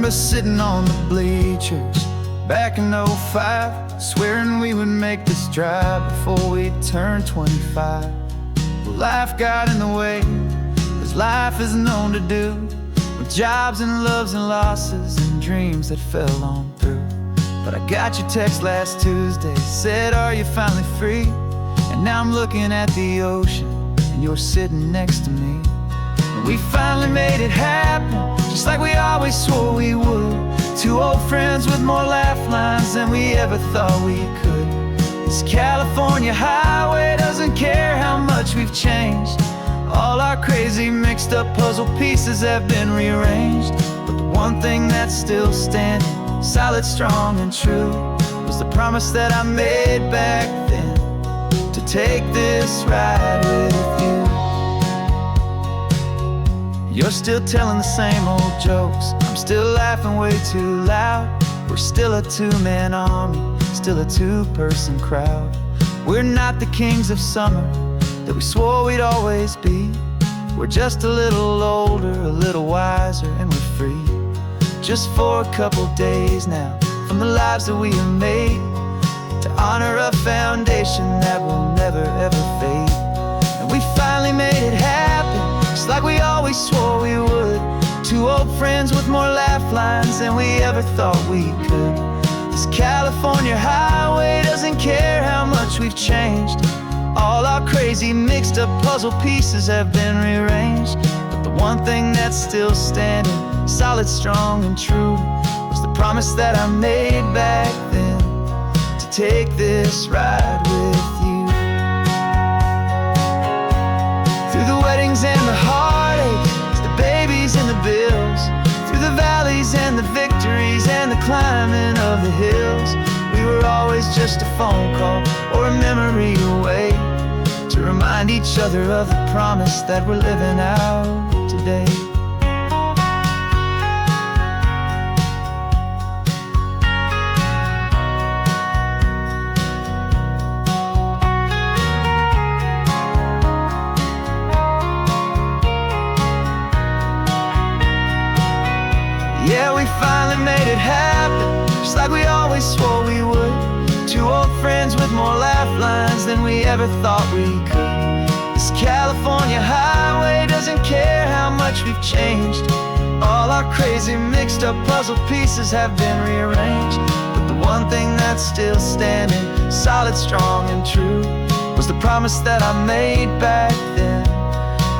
remember sitting on the bleachers back in '05, swearing we would make this drive before we turned 25. But life got in the way, as life is known to do, with jobs and loves and losses and dreams that fell on through. But I got your text last Tuesday, said, are you finally free? And now I'm looking at the ocean, and you're sitting next to me. And we finally made it happen, just like we always swore we would. Two old friends with more laugh lines than we ever thought we could. This California highway doesn't care how much we've changed. All our crazy mixed up puzzle pieces have been rearranged. But the one thing that's still standing, solid, strong, and true, was the promise that I made back then, to take this ride with you. You're still telling the same old jokes, I'm still laughing way too loud. We're still a two-man army, still a two-person crowd. We're not the kings of summer that we swore we'd always be. We're just a little older, a little wiser, and we're free. Just for a couple days now, from the lives that we have made, to honor a foundation that will never ever fade. And we finally made it happen, just like we always swore we would. Two old friends with more laugh lines than we ever thought we could. This California highway doesn't care how much we've changed. All our crazy mixed up puzzle pieces have been rearranged. But the one thing that's still standing, solid, strong, and true, was the promise that I made back then, to take this ride with you. Through the weddings and the heartaches, the babies and the bills, through the valleys and the victories and the climbing of the hills, we were always just a phone call or a memory away, to remind each other of the promise that we're living out today. Yeah, we finally made it happen, just like we always swore we would. Two old friends with more laugh lines than we ever thought we could. This California highway doesn't care how much we've changed. All our crazy mixed up puzzle pieces have been rearranged. But the one thing that's still standing, solid, strong, and true, was the promise that I made back then,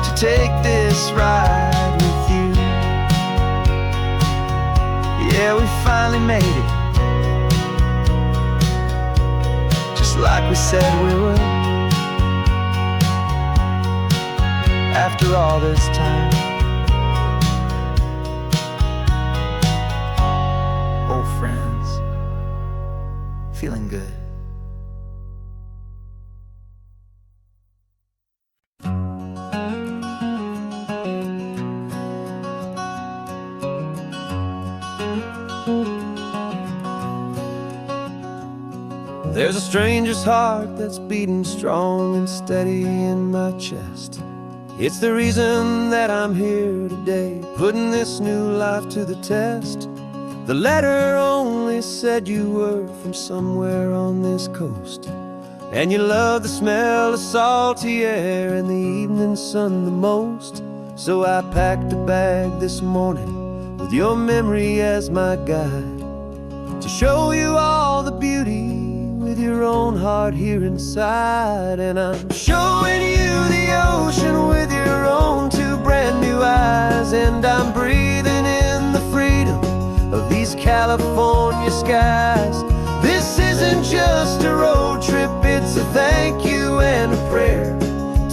to take this ride with you. Yeah, we finally made it, just like we said we would. After all this time, old friends, feeling good. There's a stranger's heart that's beating strong and steady in my chest. It's the reason that I'm here today, putting this new life to the test. The letter only said you were from somewhere on this coast, and you love the smell of salty air and the evening sun the most. So I packed a bag this morning with your memory as my guide, to show you all the beauty with your own heart here inside. And I'm showing you the ocean with your own two brand new eyes, and I'm breathing in the freedom of these California skies. This isn't just a road trip, it's a thank you and a prayer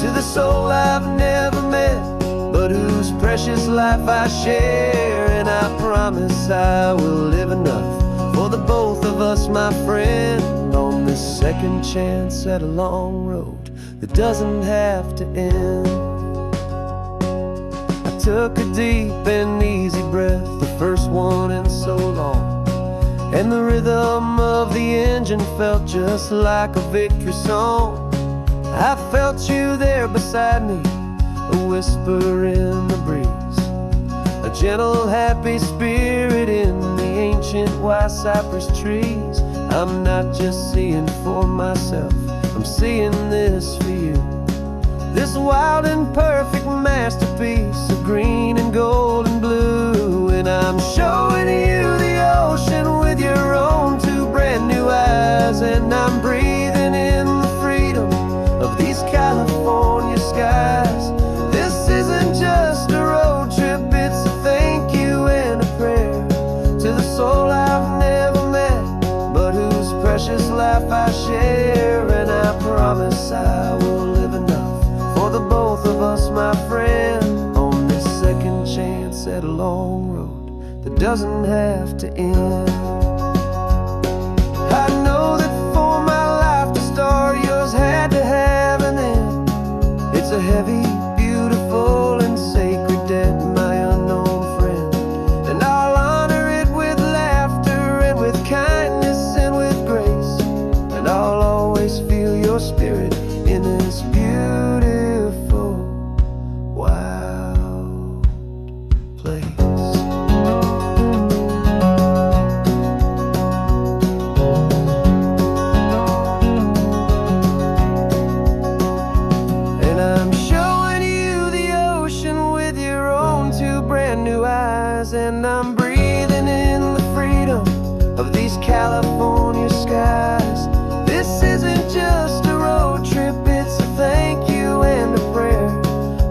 to the soul I've never met, but whose precious life I share. And I promise I will live enough for the both of us, my friend, on this second chance at a long road that doesn't have to end. I took a deep and easy breath, the first one in so long, and the rhythm of the engine felt just like a victory song. I felt you there beside me, a whisper in the breeze, gentle, happy spirit in the ancient white cypress trees. I'm not just seeing for myself, I'm seeing this for you. This wild and perfect masterpiece of green and gold and blue. And I'm showing you the ocean with your own two brand new eyes. And I'm breathing in the freedom of these California skies. This isn't just a road trip, it's a thank you and a prayer to the soul I've never met, but whose precious life I share. And I promise I will live enough for the both of us, my friend, on this second chance at a long road that doesn't have to end. I know that for my life to start, yours had to have an end. It's a heavy, beautiful, and sacred debt, my unknown friend. And I'll honor it with laughter and with kindness and with grace. And I'll always feel your spirit in this beautiful, wild place. And I'm showing you the ocean with your own two brand new eyes. And I'm breathing in the freedom of these California skies. This isn't just a road trip, it's a thank you and a prayer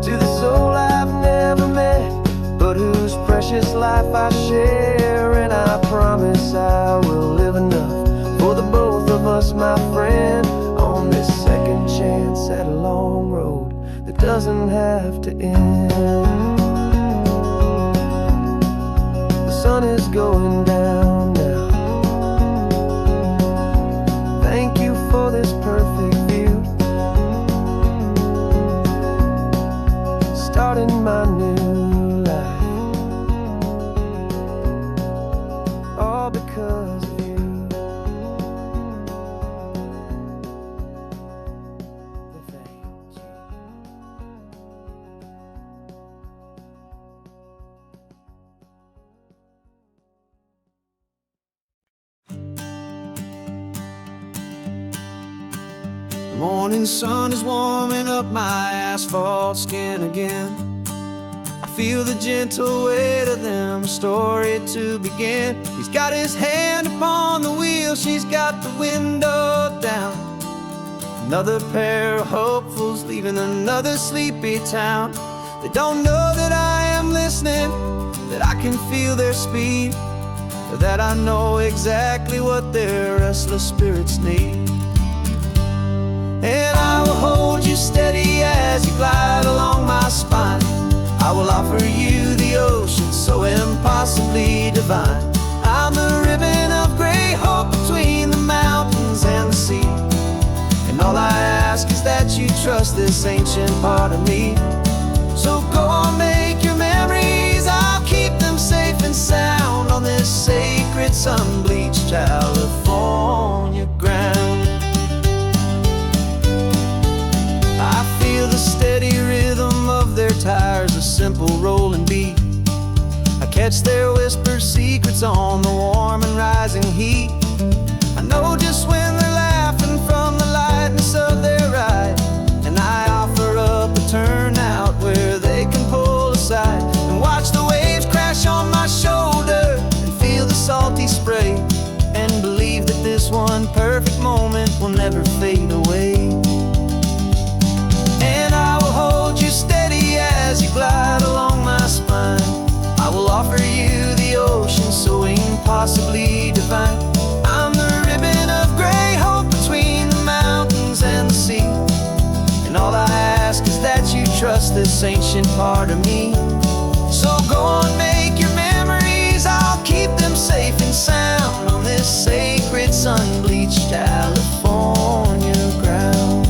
to the soul I've never met, but whose precious life I share. And I promise I will live enough for the both of us, my friend, on this second chance at a long road that doesn't have to end. The sun is going down now. Thank you for this perfect view, starting my new life, all because of you. Thank you. The morning sun is warming up my asphalt skin again. I feel the gentle weight of them, story to begin. He's got his hand upon the wheel, she's got the window down. Another pair of hopefuls leaving another sleepy town. They don't know that I am listening, that I can feel their speed, or that I know exactly what their restless spirits need. And I will hold you steady as you glide along my spine. I will offer you the ocean so impossibly divine. I'm the ribbon of gray hope between the mountains and the sea. And all I ask is that you trust this ancient part of me. So go on, make your memories, I'll keep them safe and sound on this sacred sun-bleached California ground. I feel the steady rhythm of their tires, a simple rolling beat. I catch their whispered secrets on the warm and rising heat. I know just when they're laughing from the lightness of their ride, and I offer up a turnout where they can pull aside and watch the waves crash on my shoulder and feel the salty spray, and believe that this one perfect moment will never fade away. And I will hold you steady as you glide along my spine. I will offer you the ocean so impossibly divine. I'm the ribbon of gray hope between the mountains and the sea. And all I ask is that you trust this ancient part of me. So go on, make your memories, I'll keep them safe and sound on this sacred sun-bleached California ground.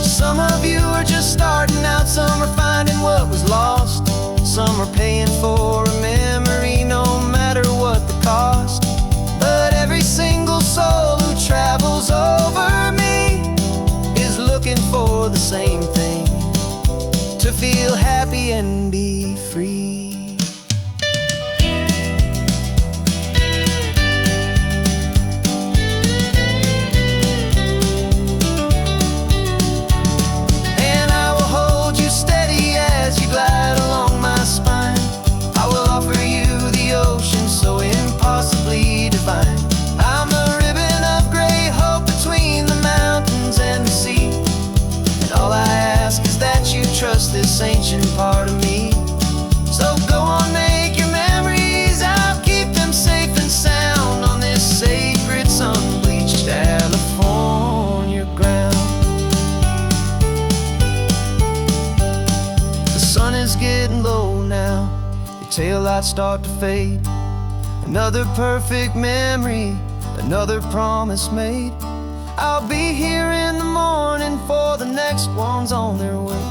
Some of you are just starting out, some are finding what was lost, some are paying for a memory no matter what the cost. But every single soul who travels over me is looking for the same thing, to feel happy and be free. And I will hold you steady as you glide along my spine. I will offer you the ocean so impossibly divine. I'm a ribbon of gray hope between the mountains and the sea. And all I ask is that you trust this ancient part of me. So go on, make your memories, I'll keep them safe and sound on this sacred sun-bleached California ground. The sun is getting low now, your taillights start to fade. Another perfect memory, another promise made. I'll be here in the morning for the next ones on their way.